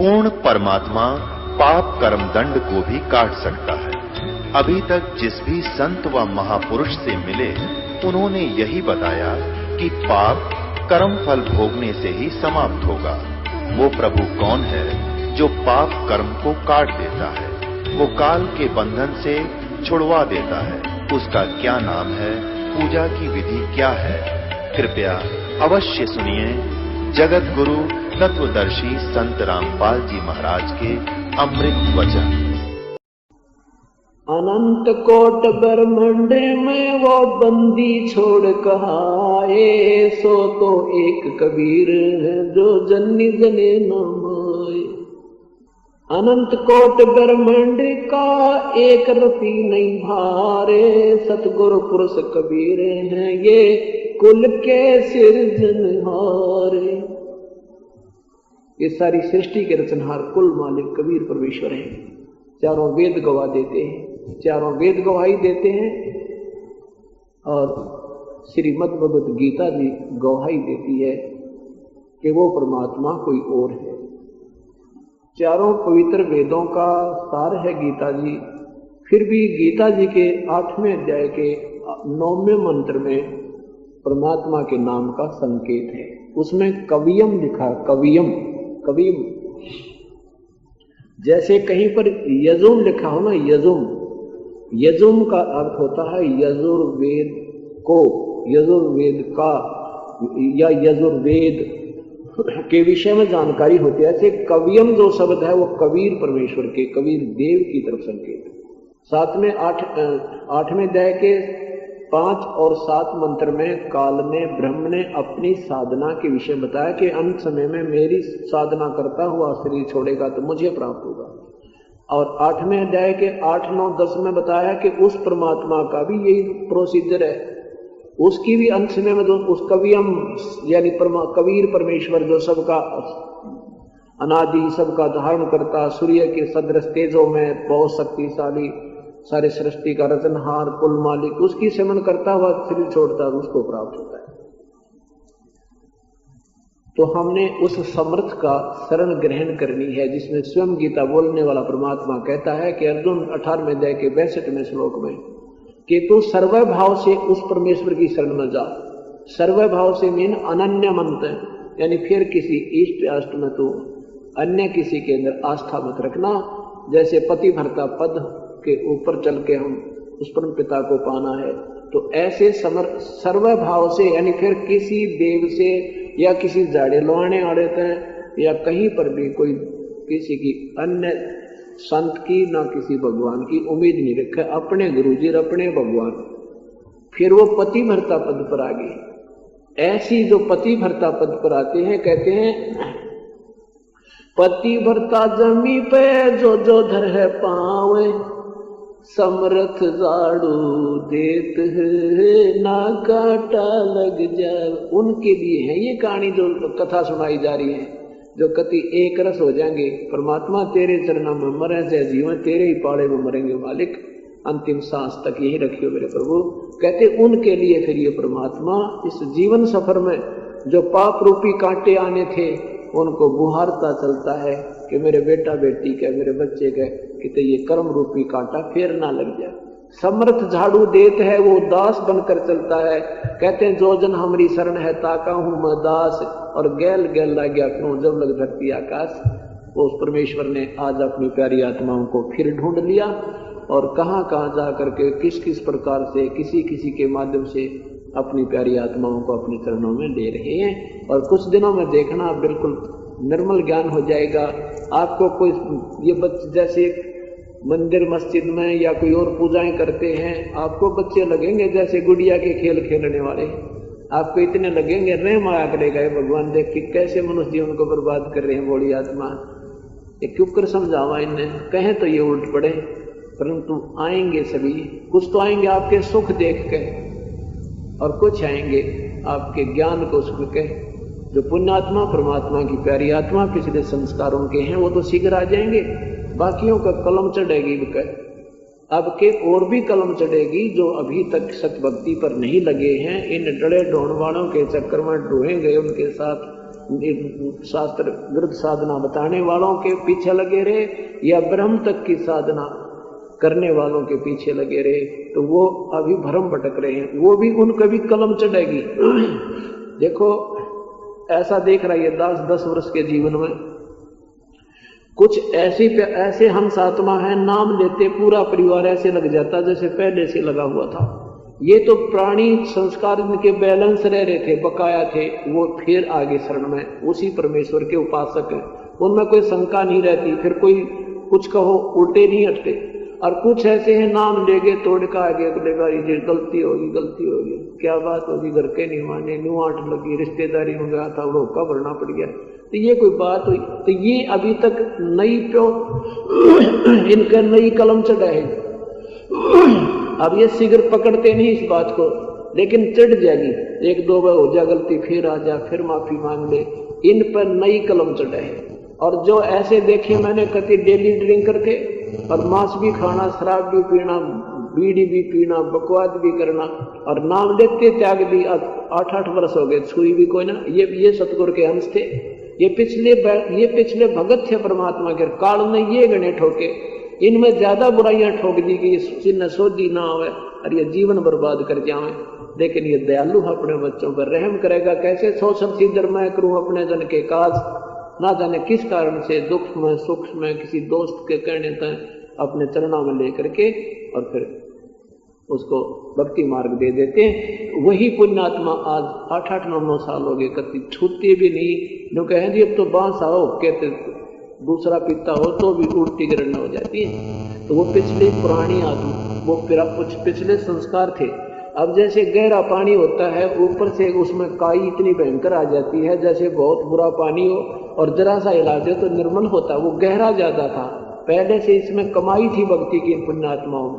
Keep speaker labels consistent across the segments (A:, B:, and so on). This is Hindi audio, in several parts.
A: पूर्ण परमात्मा पाप कर्म दंड को भी काट सकता है। अभी तक जिस भी संत व महापुरुष से मिले उन्होंने यही बताया कि पाप कर्म फल भोगने से ही समाप्त होगा। वो प्रभु कौन है जो पाप कर्म को काट देता है, वो काल के बंधन से छुड़वा देता है। उसका क्या नाम है, पूजा की विधि क्या है? कृपया अवश्य सुनिए जगत गुरु तत्वदर्शी संत रामपाल जी महाराज के अमृत वचन।
B: अनंत कोट ब्रह्मांड में वो बंदी छोड़ कहाए, सो तो एक कबीर है जो जन्नी जने न माए। अनंत कोट ब्रह्मांड का एक रति नहीं भारे, सतगुरु पुरुष कबीर हैं ये कुल के सिरजनहारे। ये सारी सृष्टि के रचनहार कुल मालिक कबीर परमेश्वर हैं। चारों वेद गवाह देते हैं, चारों वेद गवाही देते हैं और श्रीमद् भगवत गीता जी गवाही देती है कि वो परमात्मा कोई और है। चारों पवित्र वेदों का सार है गीता जी। फिर भी गीता जी के 8वें अध्याय के 9वें मंत्र में परमात्मा के नाम का संकेत है। उसमें कवियम लिखा, कवियम कवियम। जैसे कहीं पर यजुम लिखा हो ना, यजुम, यजुम का अर्थ होता है यजुर्वेद को, यजुर्वेद का या यजुर्वेद के विषय में जानकारी होती है। ऐसे कवियम जो शब्द है वो कबीर परमेश्वर के, कबीर देव की तरफ संकेत। 8वें अध्याय के 5 और 7 मंत्र में काल ने ब्रह्म ने अपनी साधना के विषय बताया कि अंत समय में मेरी साधना करता हुआ शरीर छोड़ेगा तो मुझे प्राप्त होगा। और 8वें अध्याय के 8, 9, 10 में बताया कि उस परमात्मा का भी यही प्रोसीजर है। उसकी भी अंत समय में जो उस कवियम यानी कबीर परमेश्वर जो सबका अनादि, सबका धारण करता, सूर्य के सदृश तेजों में बहुत शक्तिशाली, सारे सृष्टि का रचनहार कुल मालिक, उसकी सेवन करता हुआ शरीर छोड़ता है, उसको प्राप्त होता है। तो हमने उस समर्थ का शरण ग्रहण करनी है जिसमें स्वयं गीता बोलने वाला परमात्मा कहता है कि अर्जुन 18वें अध्याय के 62वें श्लोक में कि तू सर्व भाव से उस परमेश्वर की शरण में जा। सर्व भाव से मीन अनन्य मंत, यानी फिर किसी इष्ट अष्ट में तू अन्य किसी के अंदर आस्था मत रखना। जैसे पति भरता पद के ऊपर चल के हम उस परम पिता को पाना है, तो ऐसे सर्व भाव से यानी फिर किसी देव से या किसी जाड़े लोहाने आड़े थे या कहीं पर भी कोई किसी की अन्य संत की ना किसी भगवान की उम्मीद नहीं रखे, अपने गुरुजी और अपने भगवान। फिर वो पति भरता पद पर आ गए। ऐसी जो पति भरता पद पर आते हैं, कहते हैं पति भरता जमी पे जो जो धर है पावे, समर्थ झाड़ू देत है ना काटा लग जाए। उनके लिए है ये कहानी जो कथा सुनाई जा रही है, जो कति एक रस हो जाएंगे। परमात्मा तेरे चरणों में मरे से जीवन तेरे ही पाड़े में मरेंगे मालिक, अंतिम सांस तक यही रखियो मेरे प्रभु। कहते उनके लिए फिर ये परमात्मा इस जीवन सफर में जो पाप रूपी कांटे आने थे उनको बुहारता चलता है कि मेरे बेटा बेटी के, मेरे बच्चे के कितने ये कर्म रूपी कांटा फिर ना लग जाए। समर्थ झाड़ू देत है, वो दास बनकर चलता है। कहते हैं जो जन हमारी शरण है ताका हूं मैं दास, और गैल गैल ला गया क्यों जब लग धरती आकाश। वो उस परमेश्वर ने आज अपनी प्यारी आत्माओं को फिर ढूंढ लिया और कहाँ कहाँ जा करके किस किस प्रकार से किसी किसी के माध्यम से अपनी प्यारी आत्माओं को अपने चरणों में ले रहे हैं। और कुछ दिनों में देखना बिल्कुल निर्मल ज्ञान हो जाएगा आपको। कोई ये बच्चे जैसे मंदिर मस्जिद में या कोई और पूजाएं करते हैं, आपको बच्चे लगेंगे जैसे गुड़िया के खेल खेलने वाले। आपको इतने लगेंगे, रहम आया करेगा भगवान देख के कैसे मनुष्य जीवन को बर्बाद कर रहे हैं बड़ी आत्मा। ये क्यों कर समझावा इन्हें, कहें तो ये उल्ट पड़े, परंतु आएंगे सभी। कुछ तो आएंगे आपके सुख देख के और कुछ आएंगे आपके ज्ञान को सुन के। जो पुण्यात्मा परमात्मा की प्यारी आत्मा पिछले संस्कारों के हैं वो तो शीघ्र आ जाएंगे, बाकियों का कलम चढ़ेगी। अब के और भी कलम चढ़ेगी जो अभी तक सत भक्ति पर नहीं लगे हैं। इन डरे ढोण वालों के चक्कर में ढूंढे गए, उनके साथ शास्त्र विरुद्ध साधना बताने वालों के पीछे लगे रहे या ब्रह्म तक की साधना करने वालों के पीछे लगे रहे, तो वो अभी भ्रम भटक रहे हैं, वो भी उनका भी कलम चढ़ेगी। देखो ऐसा देख रहा है 10 वर्ष के जीवन में कुछ ऐसे हंस आत्मा है, नाम लेते पूरा परिवार ऐसे लग जाता जैसे पहले से लगा हुआ था। ये तो प्राणी संस्कार इनके बैलेंस रह रहे थे, बकाया थे, वो फिर आगे शरण में उसी परमेश्वर के उपासक हैं, उनमें कोई शंका नहीं रहती, फिर कोई कुछ कहो उल्टे नहीं हटते। और कुछ ऐसे हैं नाम लेगे तोड़ का आगे अगलेगा, ये गलती होगी, क्या बात होगी, घर के नहीं माने, नुआट लगी, रिश्तेदारी में गया था, रोका भरना पड़ गया, तो ये कोई बात हुई? तो ये अभी तक नई प्यो इनका नई कलम चढ़ा है। अब ये शीघ्र पकड़ते नहीं इस बात को, लेकिन चढ़ जाएगी, 1-2 बार हो जा गलती, फिर आ जा, फिर माफी मांग ले, इन पर नई कलम चढ़ा है। और जो ऐसे देखे मैंने कति डेली ड्रिंकर थे और मांस भी खाना, शराब भी पीना, बीड़ी भी पीना, बकवाद भी करना, और नाम लेते त्याग दी, 8-8 वर्ष हो गए, छुई भी कोई ना। ये सतगुरु के अंश थे, ये पिछले भगत थे परमात्मा के, काल ने ये गणे ठोके, इनमें ज्यादा बुराइयां ठोक दी कि जिन्हें सोधी ना आवे और ये जीवन बर्बाद कर जावे। लेकिन ये दयालु अपने बच्चों पर रहम करेगा कैसे? 100 सिद्धर मैं करूं अपने जन के काज, ना जाने किस कारण से दुख में सुख में किसी दोस्त के कहने तक अपने चरणों में लेकर के और फिर उसको भक्ति मार्ग दे देते हैं। वही पुण्यात्मा आज 8-9 साल हो गए, कति छूते भी नहीं, जो कहें जी अब तो बांस आओ, कहते दूसरा पीता हो तो भी उल्टी गिरना हो जाती है। तो वो पिछली पुरानी आत्मा, वो कुछ पिछले संस्कार थे। अब जैसे गहरा पानी होता है, ऊपर से उसमें काई इतनी भयंकर आ जाती है जैसे बहुत बुरा पानी हो, और जरा सा इला दे तो निर्मल होता, वो गहरा ज्यादा था, पहले से इसमें कमाई थी भक्ति की पुण्यात्माओं में।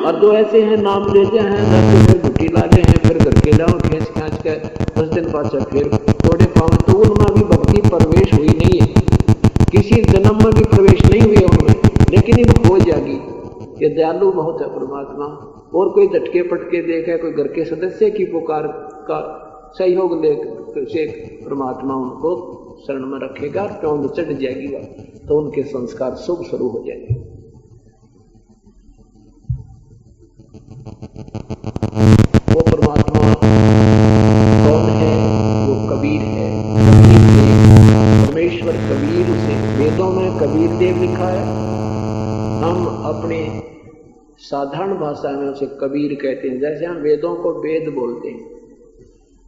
B: और जो ऐसे हैं नाम लेते हैं, फिर घुटी लाते हैं, फिर घर के लाओ खींच के 10 दिन पाछा फिर थोड़े पाँव, तो उनमें भी भक्ति प्रवेश हुई नहीं है, किसी जन्म में भी प्रवेश नहीं हुई उनमें, लेकिन ये हो जाएगी। ये दयालु बहुत है परमात्मा। और कोई झटके पटके देखे, कोई घर के सदस्य की पुकार का सहयोग ले परमात्मा उनको शरण में रखेगा, टोंद चढ़ जाएगी तो उनके संस्कार शुभ शुरू हो जाएंगे। वो परमात्मा कौन है? वो कबीर है। कबीर देव, परमेश्वर कबीर, उसे वेदों में कबीर देव लिखा है। हम अपने साधारण भाषा में उसे कबीर कहते हैं, जैसे हम वेदों को वेद बोलते हैं,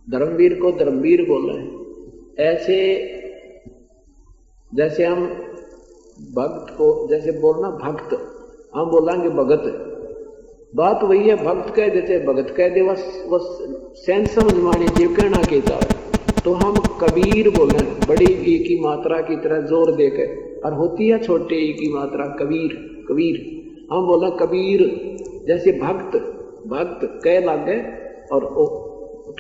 B: धर्मवीर को धर्मवीर बोल रहे हैं, ऐसे जैसे हम भक्त को जैसे बोलना भक्त, हम बोलेंगे भगत, बात वही है, भक्त कह देते भगत कह दे, बस सेंस समझ मानी जीव कहना कहता है। तो हम कबीर बोले, बड़ी ई की मात्रा की तरह जोर देकर, और होती है छोटे ई की मात्रा कबीर, कबीर हम बोला कबीर। जैसे भक्त कह लागे और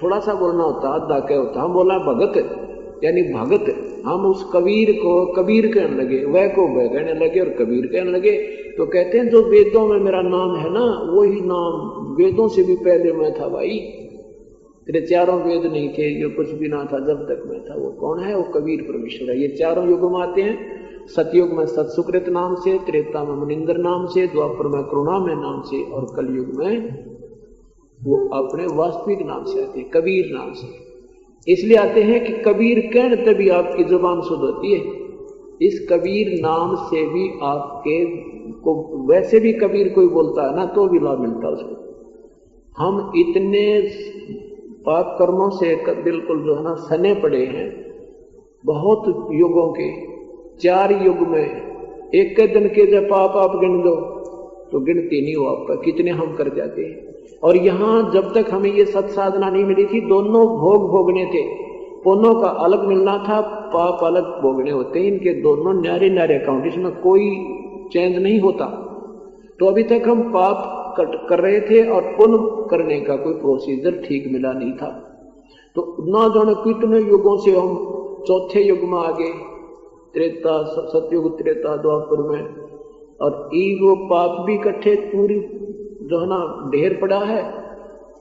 B: थोड़ा सा बोलना होता, आधा कह होता, हम बोला भगत यानी भगत। हम उस कबीर को कबीर कहने लगे, वह को वह कहने लगे और कबीर कहने लगे। तो कहते हैं जो वेदों में मेरा नाम है ना, वही नाम वेदों से भी पहले मैं था भाई, तेरे 4 वेद नहीं थे, ये कुछ भी ना था जब तक मैं था। वो कौन है? वो कबीर परमेश्वर है। ये 4 युग में आते हैं, सतयुग में सतसुकृत नाम से, त्रेता में मुनिंदर नाम से, द्वापर में करुणा में नाम से, और कलयुग में वो अपने वास्तविक नाम से आते हैं, कबीर नाम से। इसलिए आते हैं कि कबीर कहने तभी आपकी जुबान शुद्ध होती है। इस कबीर नाम से भी आपके को, वैसे भी कबीर कोई बोलता है ना तो भी लाभ मिलता है उसको। हम इतने पाप कर्मों से बिल्कुल जो है ना सने पड़े हैं, बहुत युगों के, 4 युग में एक के दिन के जब पाप आप गिन दो तो गिनती नहीं हो आपका, कितने हम कर जाते हैं। और यहाँ जब तक हमें ये सत साधना नहीं मिली थी, दोनों भोग भोगने थे, पुण्यों का अलग मिलना था, पाप अलग भोगने होते हैं, इनके दोनों न्यारे न्यारे अकाउंट, इसमें कोई चेंज नहीं होता। तो अभी तक हम पाप कर रहे थे और पुण्य करने का कोई प्रोसीजर ठीक मिला नहीं था। तो ना जाने कितने युगों से हम 4थे युग में आ गए, त्रेता, सतयुग, त्रेता, द्वापर में, और वो पाप भी इकट्ठे पूरी जो है ना ढेर पड़ा है,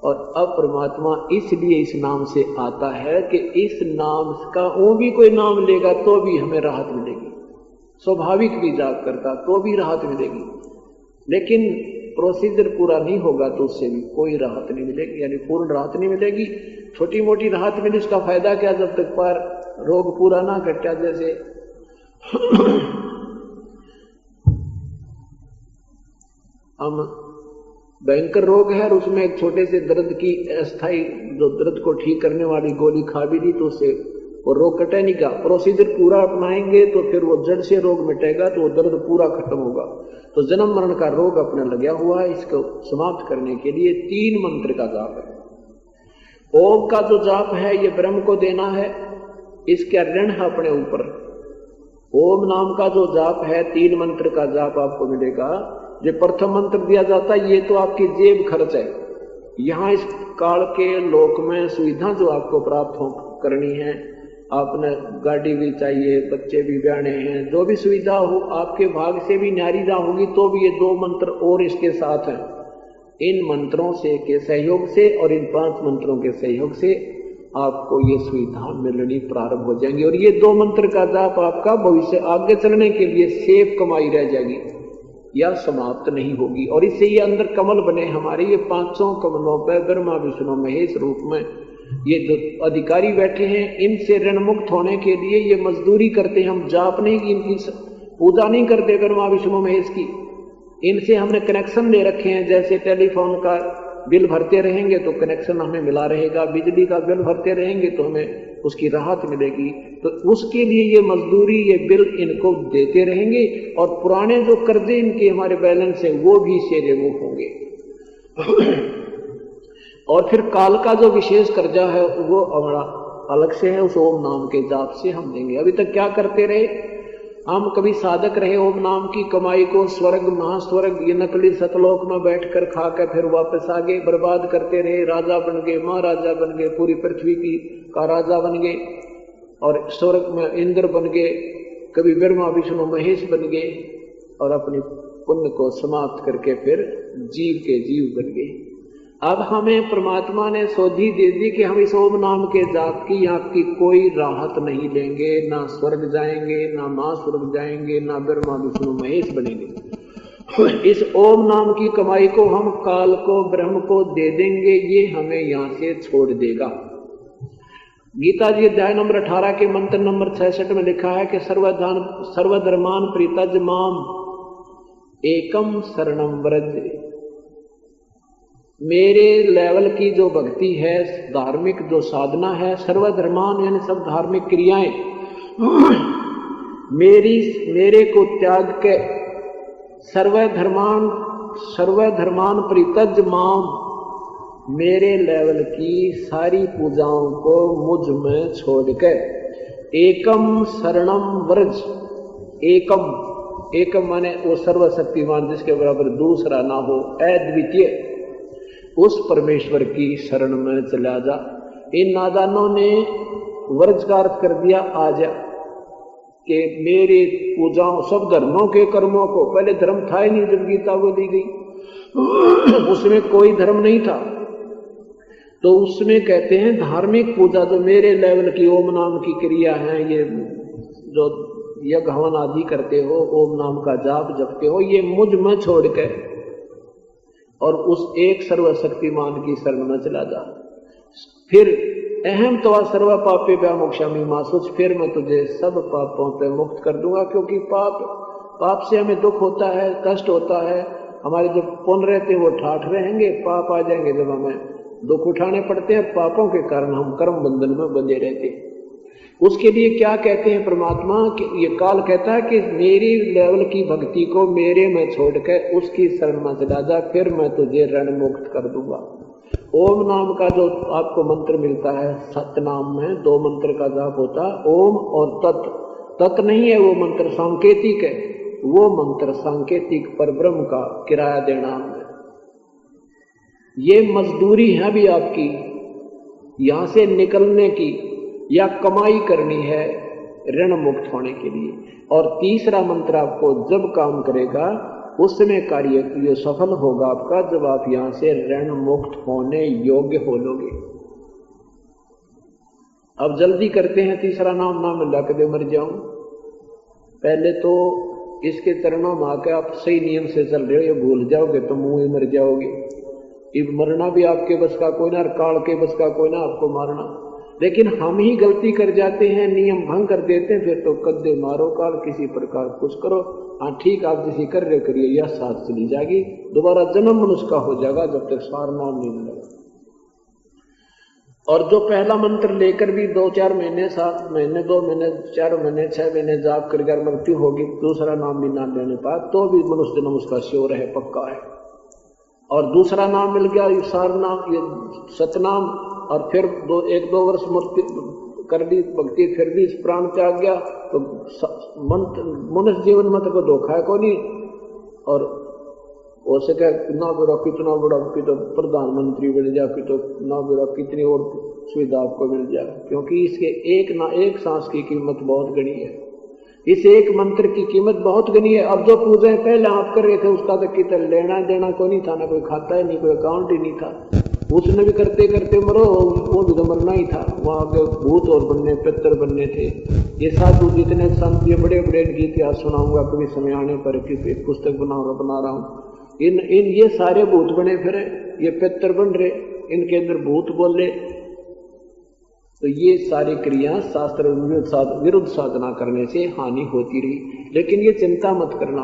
B: और अब परमात्मा इसलिए इस नाम से आता है कि इस नाम का वो भी कोई नाम लेगा तो भी हमें राहत मिलेगी, स्वाभाविक भी जाप करता तो भी राहत मिलेगी, लेकिन प्रोसीजर पूरा नहीं होगा तो उससे भी कोई राहत नहीं मिलेगी, यानी पूर्ण राहत नहीं मिलेगी। छोटी मोटी राहत मिली उसका फायदा क्या, जब तक पर रोग पूरा ना कटा। जैसे हम भयंकर रोग है और उसमें एक छोटे से दर्द की अस्थाई जो दर्द को ठीक करने वाली गोली खा भी दी तो उससे वो रोग कटे नहीं का। प्रोसीजर पूरा अपनाएंगे तो फिर वो जड़ से रोग मिटेगा, तो वो दर्द पूरा खत्म होगा। तो जन्म मरण का रोग अपने लगा हुआ है, इसको समाप्त करने के लिए 3 मंत्र का जाप है। ओम का जो जाप है ये ब्रह्म को देना है, इसका ऋण है अपने ऊपर। ओम नाम का जो जाप है 3 मंत्र का जाप आपको मिलेगा। जो प्रथम मंत्र दिया जाता है ये तो आपकी जेब खर्च है, यहाँ इस काल के लोक में सुविधा जो आपको प्राप्त हो करनी है, आपने गाड़ी भी चाहिए, बच्चे भी ब्याने हैं, जो भी सुविधा हो आपके भाग से भी न्यारी ना होगी तो भी ये 2 मंत्र और इसके साथ हैं। इन मंत्रों से के सहयोग से और इन 5 मंत्रों के सहयोग से आपको ये सुविधा मिलनी प्रारंभ हो जाएंगी और ये 2 मंत्र का जाप आपका भविष्य आगे चलने के लिए सेफ कमाई रह जाएगी या समाप्त नहीं होगी। और इससे ये अंदर कमल बने हमारे, ये 500 कमलों पर ब्रह्मा विष्णु महेश रूप में ये जो अधिकारी बैठे हैं, इनसे ऋण मुक्त होने के लिए ये मजदूरी करते हैं। हम जाप नहीं की, इनकी पूजा नहीं करते ब्रह्मा विष्णु महेश की, इनसे हमने कनेक्शन ले रखे हैं। जैसे टेलीफोन का बिल भरते रहेंगे तो कनेक्शन हमें मिला रहेगा, बिजली का बिल भरते रहेंगे तो हमें उसकी राहत मिलेगी। तो उसके लिए ये मजदूरी, ये बिल इनको देते रहेंगे और पुराने जो कर्जे इनके हमारे बैलेंस है वो भी इससे रिमूव होंगे। और फिर काल का जो विशेष कर्जा है वो हमारा अलग से है, उस ओम नाम के जाप से हम देंगे। अभी तक क्या करते रहे हम, कभी साधक रहे, ओम नाम की कमाई को स्वर्ग महास्वर्ग ये नकली सतलोक में बैठकर खा कर फिर वापस आगे बर्बाद करते रहे। राजा बन गए, महाराजा बन गए, पूरी पृथ्वी की का राजा बन गए और स्वर्ग में इंद्र बन गए, कभी ब्रह्मा विष्णु महेश बन गए और अपनी पुण्य को समाप्त करके फिर जीव के जीव बन गए। अब हमें परमात्मा ने सोधी दे दी कि हम इस ओम नाम के जाप की आपकी कोई राहत नहीं लेंगे, ना स्वर्ग जाएंगे, ना महास्वर्ग जाएंगे, ना ब्रह्मा विष्णु महेश बनेंगे। इस ओम नाम की कमाई को हम काल को ब्रह्म को दे देंगे, ये हमें यहाँ से छोड़ देगा। गीता जी अध्याय नंबर 18 के मंत्र नंबर 66 में लिखा है कि सर्वधर्मान परित्यज माम एकम शरणम व्रज। मेरे लेवल की जो भक्ति है, धार्मिक जो साधना है, सर्वधर्मान यानी सब धार्मिक क्रियाएं मेरे को त्याग के सर्वधर्मान परित्यज माम, मेरे लेवल की सारी पूजाओं को मुझ में छोड़कर एकम शरणम व्रज। एकम माने वो सर्वशक्तिमान जिसके बराबर दूसरा ना हो, अद्वितीय, उस परमेश्वर की शरण में चला जा। इन नादानों ने वर्ज का अर्थ कर दिया आजा, कि मेरे पूजाओं सब धर्मों के कर्मों को, पहले धर्म था ही नहीं जब गीता को दी गई, उसमें कोई धर्म नहीं था, तो उसमें कहते हैं धार्मिक पूजा जो मेरे लेवल की ओम नाम की क्रिया है, ये जो यज्ञ हवन आदि करते हो, ओम नाम का जाप जपते हो, ये मुझ में छोड़ के और उस एक सर्वशक्तिमान की शरण में चला जा। फिर अहम तवा सर्व पापे व्यामोक्षामि मा सुच, फिर मैं तुझे सब पापों पे मुक्त कर दूंगा। क्योंकि पाप से हमें दुख होता है, कष्ट होता है, हमारे जो पुण्य रहते हैं वो ठाठ रहेंगे, पाप आ जाएंगे जब हमें दुख उठाने पड़ते हैं, पापों के कारण हम कर्म बंधन में बंधे रहते हैं। उसके लिए क्या कहते हैं परमात्मा कि ये काल कहता है कि मेरी लेवल की भक्ति को मेरे में छोड़कर उसकी शरण में चला जा, फिर मैं तुझे ऋण मुक्त कर दूंगा। ओम नाम का जो आपको मंत्र मिलता है, सत्य नाम में 2 मंत्र का जाप होता है, ओम और तत् नहीं है वो मंत्र, सांकेतिक है वो मंत्र, सांकेतिक पर ब्रह्म का किराया देना है। ये मजदूरी है भी आपकी यहां से निकलने की या कमाई करनी है ऋण मुक्त होने के लिए। और तीसरा मंत्र आपको जब काम करेगा उस समय कार्य ये सफल होगा आपका जब आप यहां से ऋण मुक्त होने योग्य हो लोगे। अब जल्दी करते हैं, तीसरा नाम ना मिला के मर जाऊं। पहले तो इसके चरणों में आकर आप सही नियम से चल रहे हो, ये भूल जाओगे तो मुंह ही मर जाओगे। ये मरना भी आपके बस का कोई ना, काल के बस का कोई ना आपको मारना। लेकिन हम ही गलती कर जाते हैं, नियम भंग कर देते हैं, फिर तो कद्दे मारो काल, किसी प्रकार कुछ करो। हाँ ठीक, आप जिसे कर रहे करिए, यह साथ चली जाएगी, दोबारा जन्म मनुष्य का हो जाएगा जब तक सार नाम नहीं मिलेगा। और जो पहला मंत्र लेकर भी 2-4 महीने, 7 महीने, 2 महीने, 4 महीने, 6 महीने जाप कर मृत्यु होगी, दूसरा नाम भी ना लेने पाए तो भी मनुष्य जन्म उसका श्योर है, पक्का है। और दूसरा नाम मिल गया, ये सार नाम, ये सतनाम, और फिर 1-2 वर्ष मृत्यु कर दी भक्ति, फिर भी प्राण त्याग गया तो मनुष्य जीवन में तो धोखा है को नहीं। और हो सके ना बुरा कितना बड़ा कि तो प्रधानमंत्री बन जा, कि तो ना बुरा कितनी और सुविधा आपको मिल जाए, क्योंकि इसके एक ना एक सांस की कीमत बहुत घनी है, इस एक मंत्र की कीमत बहुत घनी है। अब जो पूजे पहले आप कर रहे थे उसका तो कितना लेना देना कोई नहीं था, ना कोई खाता ही नहीं, कोई अकाउंट ही नहीं था, उसने भी करते करते मरो, वो भी तो मरना ही था। वहां के भूत और बनने, पितर बनने थे। ये साधु जितने संत, ये बड़े बड़े इतिहास सुनाऊंगा कभी समय आने पर, किसी पुस्तक बना रहा हूँ। इन ये सारे भूत बने फिरे, ये पितर बन रहे, इनके अंदर भूत बोले। तो ये सारी क्रिया शास्त्र विरुद्ध साधना करने से हानि होती रही। लेकिन ये चिंता मत करना,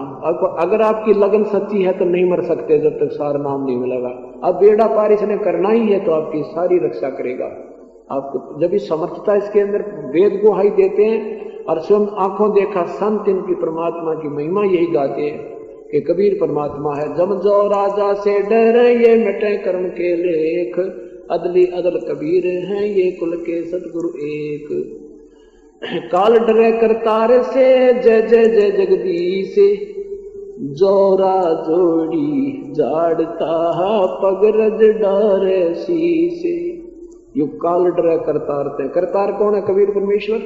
B: अगर आपकी लगन सच्ची है तो नहीं मर सकते जब तक सार नाम नहीं मिलेगा। अब बेड़ा पार इसने करना ही है तो आपकी सारी रक्षा करेगा। आपको जब इस समर्थता इसके अंदर वेद गुहाई देते हैं और स्वयं आंखों देखा संत इनकी परमात्मा की महिमा यही गाते हैं कि कबीर परमात्मा है। जब जो राजा से डरे ये मिटे कर्म के लेख, अदली अदल कबीर हैं ये कुल के सतगुरु एक। काल डरे करतार से जय जय जय जगदीश, जोरा जोड़ी जाड़ता पगरज डारे शीश। यु काल डरे करतार थे, करतार कौन है? कबीर परमेश्वर।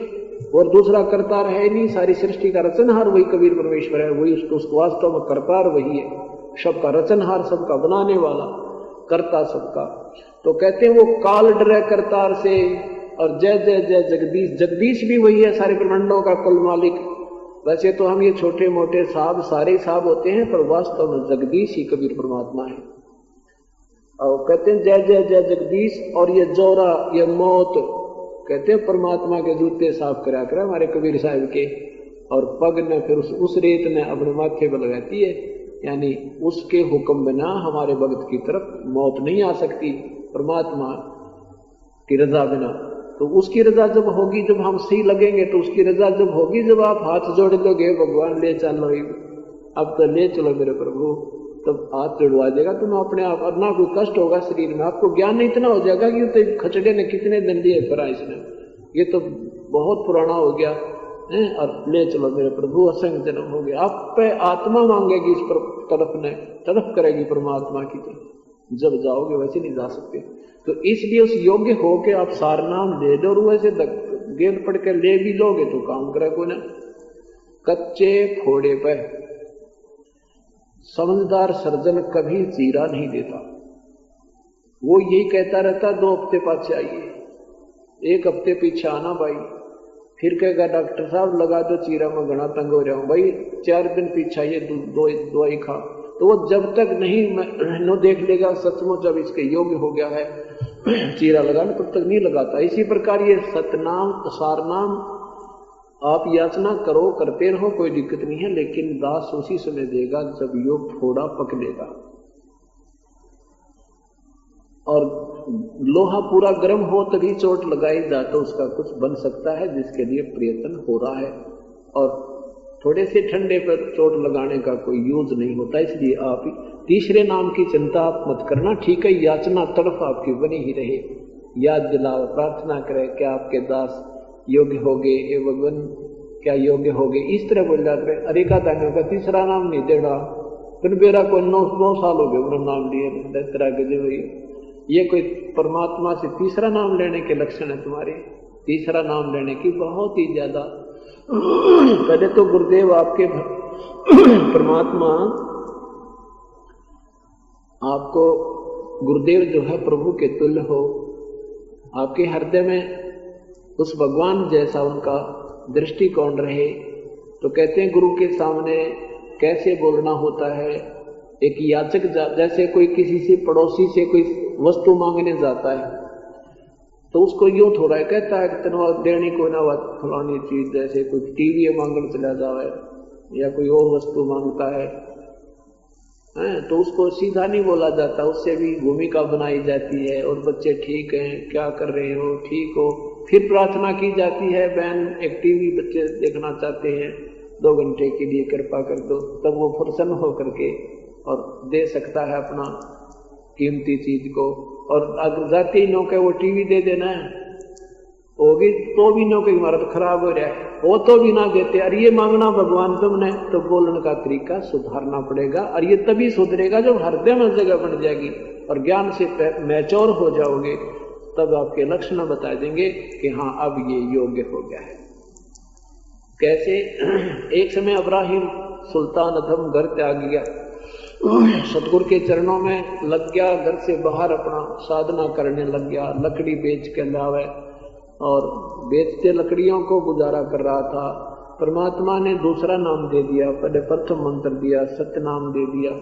B: और दूसरा करतार है नहीं, सारी सृष्टि का रचनहार वही कबीर परमेश्वर है, वही उसको वास्तव में करतार वही है, सबका रचनहार, सबका बनाने वाला, करता सबका। तो कहते हैं वो काल डरे करतार से, और जय जय जय जगदीश, जगदीश भी वही है, सारे ब्रह्मांडों का कुल मालिक। वैसे तो हम ये छोटे मोटे साहब सारे साहब होते हैं, पर वास्तव में जगदीश ही कबीर परमात्मा है। और कहते हैं जय जय जय जगदीश। और ये जोरा, ये मौत, कहते हैं परमात्मा के जूते साफ करा कर हमारे कबीर साहब के, और पग ने फिर उस रेत ने अपने माथे पर लगाती है, यानी उसके हुक्म बिना हमारे भक्त की तरफ मौत नहीं आ सकती, परमात्मा की रजा बिना। तो उसकी रजा जब होगी, जब हम सही लगेंगे, तो उसकी रजा जब होगी जब आप हाथ जोड़ दोगे, भगवान ले चलो, अब तो ले चलो मेरे प्रभु, तब हाथ जोड़वा देगा तुम अपने आप, और ना कोई कष्ट होगा शरीर में। आपको ज्ञान इतना हो जाएगा कि तो खचड़े ने कितने दिन लिए फिरा इसने, ये तो बहुत पुराना हो गया है, और ले चलो मेरे प्रभु, असंग जन्म हो गया। आप पे आत्मा मांगेगी, इस पर तड़प करेगी परमात्मा की, तो जब जाओगे वैसे नहीं जा सकते। तो इसलिए उस योग्य हो के आप सार नाम ले लो, और वैसे गेंद पढ़ के ले भी लोगे तो काम करे को ना। कच्चे फोड़े पर समझदार सर्जन कभी चीरा नहीं देता, वो यही कहता रहता 2 हफ्ते पाछे आइए, 1 हफ्ते पीछे आना भाई, फिर कहेगा डॉक्टर साहब लगा दो चीरा, में घना तंग हो रहा हूं भाई, 4 दिन पीछे आइए, दवाई खा। तो वो जब तक नहीं नो देख लेगा सचमुच जब इसके योग्य हो गया है चीरा लगाना, तब तक नहीं लगाता। इसी प्रकार ये सतनाम सारनाम आप याचना करो, करते रहो, कोई दिक्कत नहीं है, लेकिन दास उसी समय देगा जब योग थोड़ा पकड़ेगा। और लोहा पूरा गर्म हो तभी चोट लगाई जा तो उसका कुछ बन सकता है, जिसके लिए प्रयत्न हो रहा है। और थोड़े से ठंडे पर चोट लगाने का कोई यूज नहीं होता। इसलिए आप तीसरे नाम की चिंता आप मत करना, ठीक है। याचना तड़फ आपकी बनी ही रहे, याद दिलाओ, प्रार्थना करें क्या आपके दास योग्य हो गए, हे भगवान क्या योग्य हो गए, इस तरह बोल जाते। अरे का दानियों का तीसरा नाम नहीं दे रहा, फिर मेरा कोई 9 साल हो गए उन्होंने नाम लिए, तरह के जो ये कोई परमात्मा से तीसरा नाम लेने के लक्षण है तुम्हारे। तीसरा नाम लेने की बहुत ही ज्यादा पहले तो गुरुदेव आपके परमात्मा आपको गुरुदेव जो है प्रभु के तुल्य हो, आपके हृदय में उस भगवान जैसा उनका दृष्टिकोण रहे, तो कहते हैं गुरु के सामने कैसे बोलना होता है। एक याचक जैसे कोई किसी से पड़ोसी से कोई वस्तु मांगने जाता है तो उसको यूं थोड़ा कहता है कि तेना देनी कोई ना फलानी चीज, जैसे कोई टीवी मांगने चला जावे या कोई और वस्तु मांगता है तो उसको सीधा नहीं बोला जाता, उससे भी भूमिका बनाई जाती है। और बच्चे ठीक हैं, क्या कर रहे हो, ठीक हो, फिर प्रार्थना की जाती है, बहन एक टीवी बच्चे देखना चाहते हैं 2 घंटे के लिए, कृपा कर दो। तब वो प्रसन्न होकर के और दे सकता है अपना कीमती चीज को। और अगर जाते ही नौके वो टीवी दे देना है होगी तो भी नौके हमारा तो खराब हो रहा है, वो तो भी ना देते। और ये मांगना भगवान तुमने, तो बोलने का तरीका सुधारना पड़ेगा। और ये तभी सुधरेगा जब हृदय में जगह बन जाएगी और ज्ञान से मैच्योर हो जाओगे, तब आपके लक्षण बता देंगे कि हाँ अब ये योग्य हो गया है। कैसे? एक समय इब्राहिम सुल्तान अधम घर त्याग गया, सतगुरु के चरणों में लग गया, घर से बाहर अपना साधना करने लग गया, लकड़ी बेच के लावे और बेचते लकड़ियों को गुजारा कर रहा था। परमात्मा ने दूसरा नाम दे दिया, पहले प्रथम मंत्र दिया, सतनाम दे दिया।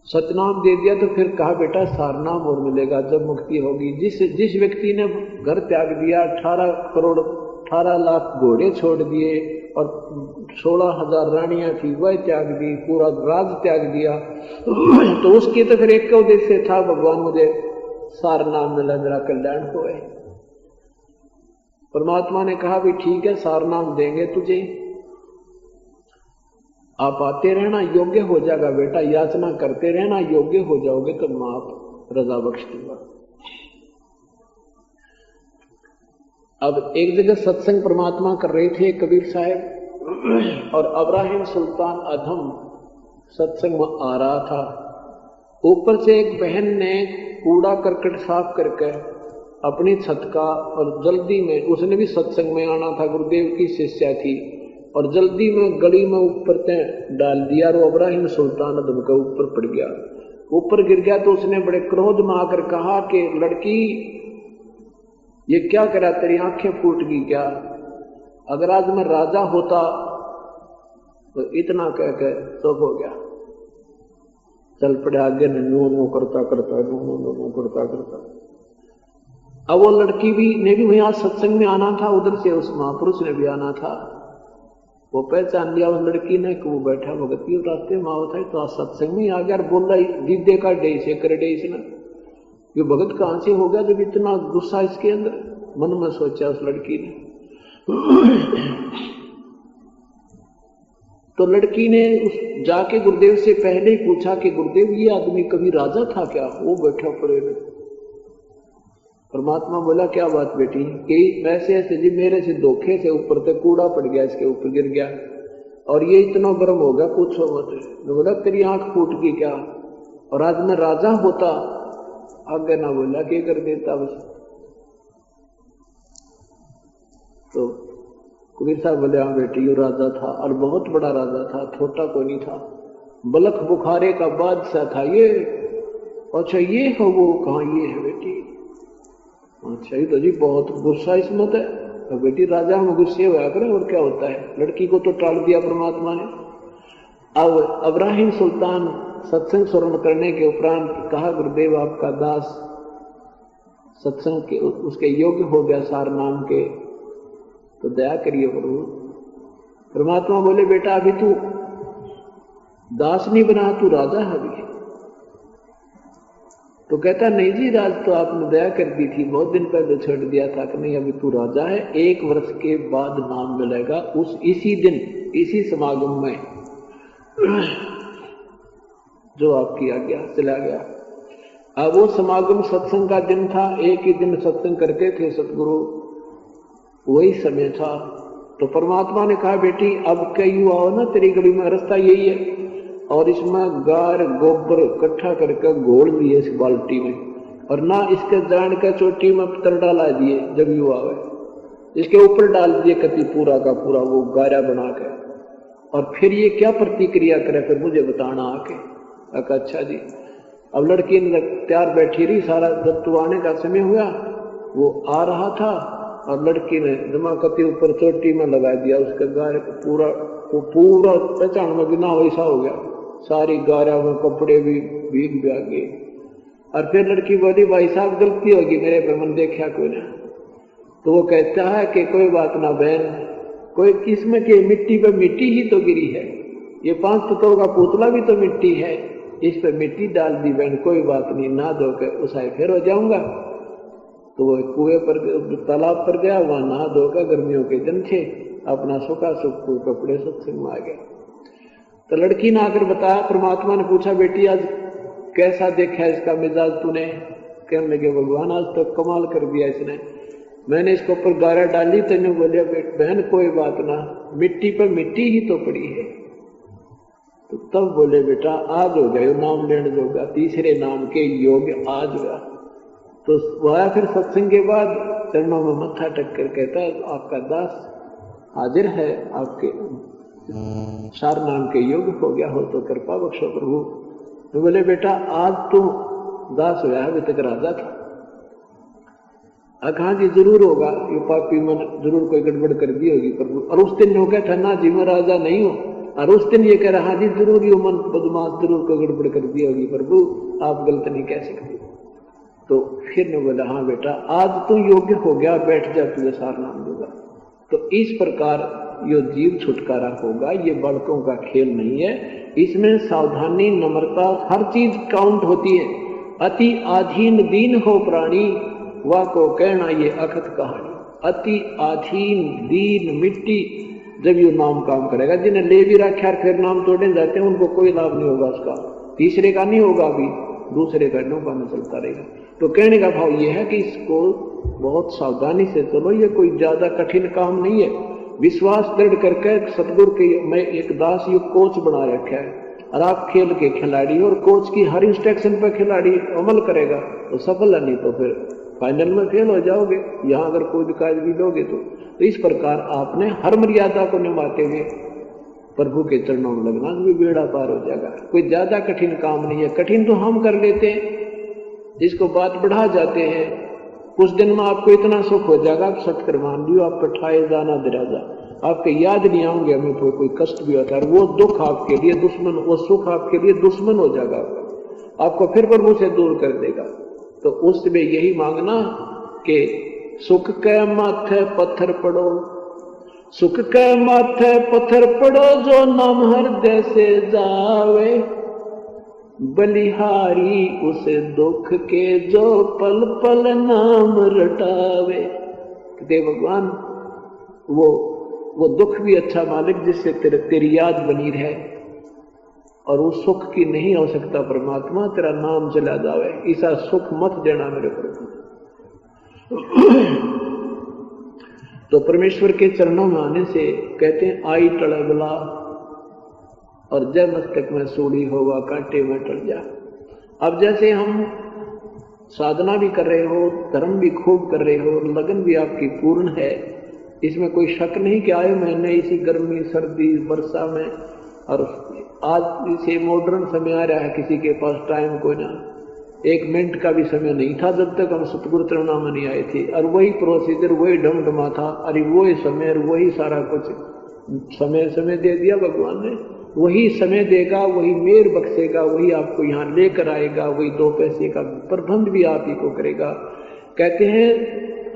B: सतनाम दे दिया तो फिर कहा बेटा सारनाम और मिलेगा जब मुक्ति होगी। जिस व्यक्ति ने घर त्याग दिया, 18 लाख घोड़े छोड़ दिए और 16,000 रानियां थी वह त्याग दी, पूरा राज त्याग दिया, तो उसके तो फिर एक का उद्देश्य था भगवान मुझे सारनाम मिला, मेरा कल्याण होए। परमात्मा ने कहा भी ठीक है सारनाम देंगे तुझे, आप आते रहना, योग्य हो जाएगा बेटा, याचना करते रहना, योग्य हो जाओगे तो मैं आप रजा बख्श दूंगा। अब एक जगह सत्संग परमात्मा कर रहे थे कबीर साहब, और इब्राहिम सुल्तान अधम सत्संग में आ रहा था। ऊपर से एक बहन ने कूड़ा करकट साफ करके अपनी छत का, और जल्दी में उसने भी सत्संग में आना था, गुरुदेव की शिष्या थी, और जल्दी में गली में ऊपर ते डाल दिया और इब्राहिम सुल्तान अधम के ऊपर पड़ गया। ऊपर गिर गया तो उसने बड़े क्रोध में आकर कहा कि लड़की ये क्या करा, तेरी आंखें फूट गई क्या? अगर आज मैं राजा होता तो इतना कह के तो हो गया। चल पड़े आगे, नो करता करता नो करता। अब वो लड़की ने भी वहां सत्संग में आना था, उधर से उस महापुरुष ने भी आना था। वो पहचान लिया उस लड़की ने कि वो बैठा भगत की रास्ते में होता है, तो आज सत्संग में आ गया। बोल रहा दीदे का डे से कर डे इसने, ये भगत कहां से हो गया जब इतना गुस्सा इसके अंदर, मन में सोचा उस लड़की ने। तो लड़की ने जाके गुरुदेव से पहले ही पूछा कि गुरुदेव ये आदमी कभी राजा था क्या? वो बैठा पड़े में। परमात्मा बोला क्या बात बेटी? कि वैसे ऐसे जी मेरे से धोखे से ऊपर तक कूड़ा पड़ गया, इसके ऊपर गिर गया और ये इतना गर्म हो गया पूछो मत। तो बोला तेरी आंख फूट गई क्या? और आज मैं राजा होता, आगे ना बोला क्या कर देता बस। तो कबीर साहब बोले हाँ बेटी ये राजा था, और बहुत बड़ा राजा था, छोटा कोई नहीं था, बलख बुखारे का बादशाह था ये। अच्छा ये हो वो? कहाँ ये है बेटी? अच्छा ये तो जी बहुत गुस्सा इसमें है। तो बेटी राजा हम गुस्से हुआ करें और क्या होता है। लड़की को तो टाल दिया परमात्मा ने। अब इब्राहिम सुल्तान सत्संग श्रवण करने के उपरांत कहा गुरुदेव आपका दास सत्संग के उसके योग्य हो गया सार नाम के, तो दया करिए प्रभु। परमात्मा बोले बेटा अभी तू दास नहीं बना, तू राजा है अभी। तो कहता नहीं जी राज तो आपने दया कर दी थी, बहुत दिन पहले छोड़ दिया था कि नहीं अभी तू राजा है। 1 वर्ष के बाद नाम मिलेगा उस इसी दिन इसी समागम में जो आपकी आज्ञा चला गया। अब वो समागम सत्संग का दिन था, एक ही दिन सत्संग करते थे सतगुरु, वही समय था। तो परमात्मा ने कहा बेटी अब कहीं आओ ना, तेरी गली में रास्ता यही है, और इसमें गार गोबर इकट्ठा करके घोल दिए इस बाल्टी में, और ना इसके जान के चोटी में पत्थर डाला दिए जब यू आवे, इसके ऊपर डाल दिए कति पूरा का पूरा वो गारा बना के, और फिर ये क्या प्रतिक्रिया करे फिर मुझे बताना आके। अका अच्छा जी। अब लड़की ने तैयार बैठी रही, सारा जब तू आने का समय हुआ वो आ रहा था और लड़की ने दमाकती ऊपर चोटी में लगा दिया, उसका गार पूरा पहचान में बिना वैसा हो गया, सारी गारा में कपड़े भी भीग भी आ गए। और फिर लड़की बोली भाई साहब गलती होगी मेरे पे, मन देखा कोई ना। तो वो कहता है कि कोई बात ना बहन, कोई किस्म के मिट्टी पे मिट्टी ही तो गिरी है, ये 5 तत्वों का पुतला भी तो मिट्टी है, इस पे मिट्टी डाल दी बहन, कोई बात नहीं, ना धो के उसाए फिर हो जाऊंगा। तो वो कुएं पर तालाब पर गया, वहां नहा धोकर गर्मियों के दिन थे, अपना सुखा सुख कपड़े सत्संग में आ गया। तो लड़की ने आकर बताया, परमात्मा ने पूछा बेटी आज कैसा देखा इसका मिजाज तूने? कहने लगे भगवान आज तो कमाल कर दिया इसने, मैंने इसके ऊपर गारा डाली, तेने बोलिया बहन कोई बात ना, मिट्टी पर मिट्टी ही तो पड़ी है। तो तब बोले बेटा आज हो गया नाम लेने जोगा, तीसरे नाम के योग्य आज हुआ। तो वह फिर सत्संग के बाद चरणों में मत्था टेक कर कहता है आपका दास हाजिर है, आपके सार नाम के योग हो गया हो तो कृपा बख्शो प्रभु। तो बोले बेटा आज तो दास हुआ, अभी तक राजा था। कहा जी जरूर होगा, ये पापी मन जरूर कोई गड़बड़ कर दी होगी प्रभु। और उस दिन हो गया था ना जी मैं राजा नहीं हूं, और उस दिन ये कह रहा जी जरूर ये मन बदमाश जरूर कोई गड़बड़ कर दी होगी प्रभु, आप गलत नहीं कह सकते। तो फिर ने बोला हाँ बेटा आज तू योग्य हो गया, बैठ जा तुझे सार नाम दूंगा। तो इस प्रकार यो जीव छुटकारा होगा, ये बालकों का खेल नहीं है, इसमें सावधानी नम्रता हर चीज काउंट होती है। अति आधीन दीन हो प्राणी, वाह को कहना ये अखत कहानी। अति आधीन दीन मिट्टी जब ये नाम काम करेगा, जिन्हें ले भी रखा फिर नाम तोड़ने जाते हैं उनको कोई लाभ नहीं होगा उसका, तीसरे का नहीं होगा, अभी दूसरे का नौका में चलता रहेगा। तो कहने का भाव ये है कि इसको बहुत सावधानी से चलो, ये कोई ज्यादा कठिन काम नहीं है। विश्वास दृढ़ करके सतगुरु के मैं एक दास युग कोच बना रखा है, और आप खेल के खिलाड़ी और कोच की हर इंस्ट्रक्शन पर खिलाड़ी अमल करेगा तो सफल है, नहीं तो फिर फाइनल में फेल हो जाओगे, यहां अगर कोई काज भी लोगे तो इस प्रकार आपने हर मर्यादा को निभाते हुए प्रभु के चरणों में लगना, भी बेड़ा पार हो जाएगा। कोई ज्यादा कठिन काम नहीं है, कठिन तो हम कर लेते हैं, इसको बात बढ़ा जाते हैं, कुछ दिन में आपको इतना सुख हो जाएगा आप सटकर मान लियो, आप पठाए जाना दराजा, आपके याद नहीं आऊंगे हमें कोई कष्ट भी होता है, वो दुख आपके लिए दुश्मन, वो सुख आपके लिए दुश्मन हो जाएगा, आपको फिर प्रभु से दूर कर देगा। तो उसमें यही मांगना कि सुख के माथे पत्थर पड़ो, सुख के माथे पत्थर पड़ो, जो नाम हृदय से जावे, बलिहारी उसे दुख के जो पल पल नाम रटावे। कहते भगवान वो दुख भी अच्छा मालिक जिससे तेरी याद बनी रहे, और उस सुख की नहीं हो सकता परमात्मा तेरा नाम चला जावे, ऐसा सुख मत देना मेरे प्रभु। तो परमेश्वर के चरणों में आने से कहते हैं आई टड़बला और जय मस्तक में सूढ़ी होगा कांटे में टल जा। अब जैसे हम साधना भी कर रहे हो, धर्म भी खूब कर रहे हो, लगन भी आपकी पूर्ण है, इसमें कोई शक नहीं कि आए महीने इसी गर्मी सर्दी वर्षा में, और आज इसे मॉडर्न समय आ रहा है, किसी के पास टाइम कोई ना, 1 मिनट का भी समय नहीं था जब तक हम सतगुरु चरणों में नहीं आए थे, और वही प्रोसीजर वही ढमढमा था, अरे वही समय वही सारा कुछ समय दे दिया भगवान ने, वही समय देगा, वही मेर बख्शेगा, वही आपको यहाँ लेकर आएगा, वही 2 पैसे का प्रबंध भी आप ही को करेगा। कहते हैं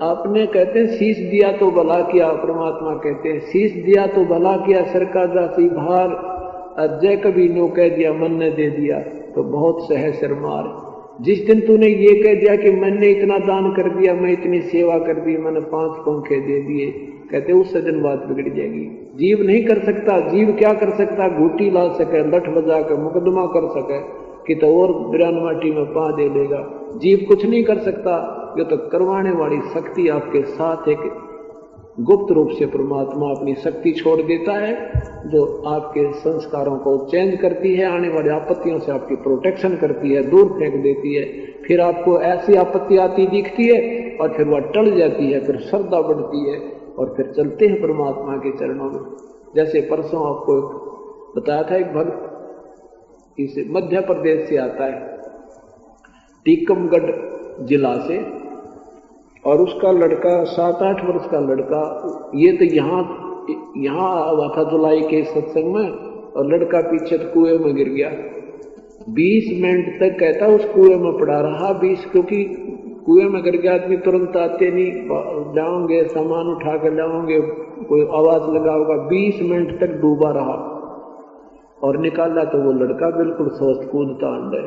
B: आपने कहते हैं शीश दिया तो भला किया, परमात्मा कहते हैं शीश दिया तो भला किया, सर का जाती भार अजय कभी नो कह दिया मन ने दे दिया तो बहुत सहज शर्मार। जिस दिन तूने ये कह दिया कि मैंने इतना दान कर दिया, मैं इतनी सेवा कर दी, मैंने 5 पंखे दे दिए, कहते उस दिन बात बिगड़ जाएगी। जीव नहीं कर सकता, जीव क्या कर सकता, घूटी ला सके, लठ बजा कर मुकदमा कर सके कि तो और बिरान माटी में पा दे लेगा, जीव कुछ नहीं कर सकता। ये तो करवाने वाली शक्ति आपके साथ एक गुप्त रूप से परमात्मा अपनी शक्ति छोड़ देता है, जो आपके संस्कारों को चेंज करती है, आने वाली आपत्तियों से आपकी प्रोटेक्शन करती है, दूर फेंक देती है। फिर आपको ऐसी आपत्ति आती दिखती है और फिर वह टल जाती है, फिर श्रद्धा बढ़ती है और फिर चलते हैं परमात्मा के चरणों में। जैसे परसों आपको बताया था, एक भक्त इस मध्य प्रदेश से आता है, टीकमगढ़ जिला से, और उसका लड़का 7-8 वर्ष का लड़का, ये तो यहाँ हुआ था जुलाई के सत्संग में, और लड़का पीछे तो कुएं में गिर गया। 20 मिनट तक कहता उस कुएं में पड़ा रहा। 20, क्योंकि कुएं में गिर गया आदमी तुरंत आते नहीं, जाओगे सामान उठा कर लाओगे, कोई आवाज लगाओगा। 20 मिनट तक डूबा रहा और निकाला तो वो लड़का बिल्कुल स्वस्थ कूदता अंडे।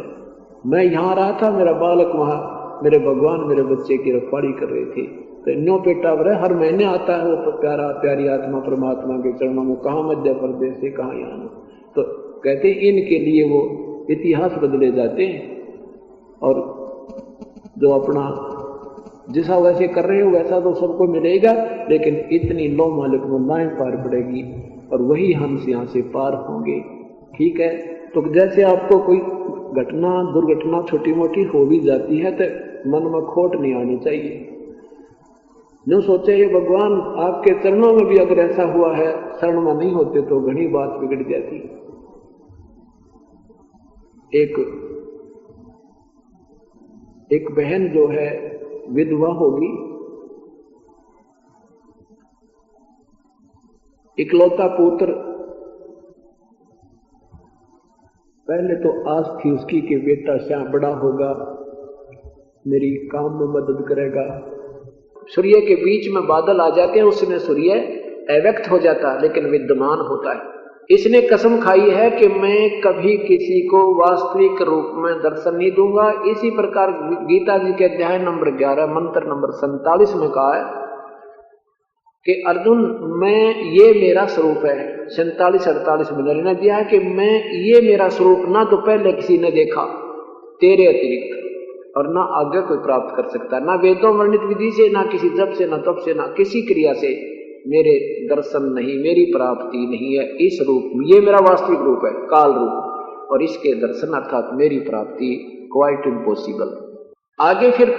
B: मैं यहाँ रहा था, मेरा बालक वहां, मेरे भगवान मेरे बच्चे की रखवाली कर रहे थे। तो न्यो पेटा वर हर महीने आता है वो प्यारा प्यारी आत्मा परमात्मा के चरणों में, कहाँ मध्य प्रदेश से कहाँ यहाँ। तो कहते इनके लिए वो इतिहास बदले जाते हैं, और जो अपना जैसा वैसे कर रहे हो वैसा तो सबको मिलेगा, लेकिन इतनी लो मालिक मुद्दाएं पार पड़ेगी और वही हंस यहाँ से पार होंगे। ठीक है, तो जैसे आपको कोई घटना दुर्घटना छोटी मोटी हो भी जाती है तो मन में खोट नहीं आनी चाहिए। जो सोचे ये भगवान आपके चरणों में भी अगर ऐसा हुआ है, शरण में नहीं होते तो घनी बात बिगड़ जाती। एक बहन जो है विधवा होगी, इकलौता पुत्र, पहले तो आस थी उसकी कि बेटा श्याम बड़ा होगा, मेरी काम में मदद करेगा। सूर्य के बीच में बादल आ जाते हैं, उसमें सूर्य अव्यक्त हो जाता है लेकिन विद्यमान होता है। इसने कसम खाई है कि मैं कभी किसी को वास्तविक रूप में दर्शन नहीं दूंगा। इसी प्रकार गीता जी के अध्याय नंबर 11 मंत्र नंबर 47 में कहा है कि अर्जुन मैं ये मेरा स्वरूप है। 47-48 में ने दिया है कि मैं ये मेरा स्वरूप ना तो पहले किसी ने देखा तेरे अतिरिक्त, और ना आगे कोई प्राप्त कर सकता, ना वेदों वर्णित विधि से, ना किसी जप से, ना तप से, ना किसी क्रिया से मेरे दर्शन नहीं, मेरी प्राप्ति नहीं है। इस रूप में ये मेरा वास्तविक रूप है, काल रूप, और इसके दर्शन अर्थात मेरी प्राप्ति क्वाइट इम्पॉसिबल। आगे फिर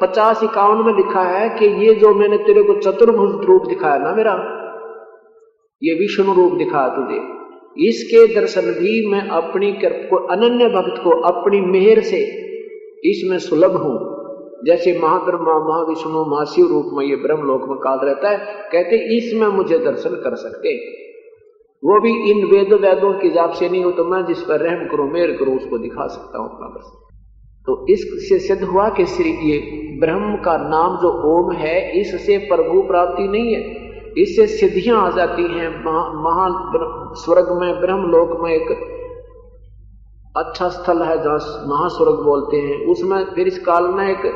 B: 50-51 में लिखा है कि ये जो मैंने तेरे को चतुर्भुज रूप दिखाया ना मेरा, ये विष्णु रूप दिखाया तुझे, इसके दर्शन भी मैं अपनी को अनन्य भक्त को अपनी मेहर से इसमें सुलभ हूं। जैसे महाब्रह्मा महाविष्णु महाशिव रूप में ये ब्रह्मलोक में काल रहता है, कहते इसमें मुझे दर्शन कर सकते, वो भी इन वेदों की जाप से नहीं हो, तो मैं जिस पर रहम करूं मेहर करूं उसको दिखा सकता हूं अपना दर्शन। तो इससे सिद्ध हुआ कि श्री ये ब्रह्म का नाम जो ओम है, इससे प्रभु प्राप्ति नहीं है, इससे सिद्धियां आ जाती हैं। महा स्वर्ग में ब्रह्मलोक में एक अच्छा स्थल है जहाँ महास्वर्ग बोलते हैं, उसमें फिर इस काल में एक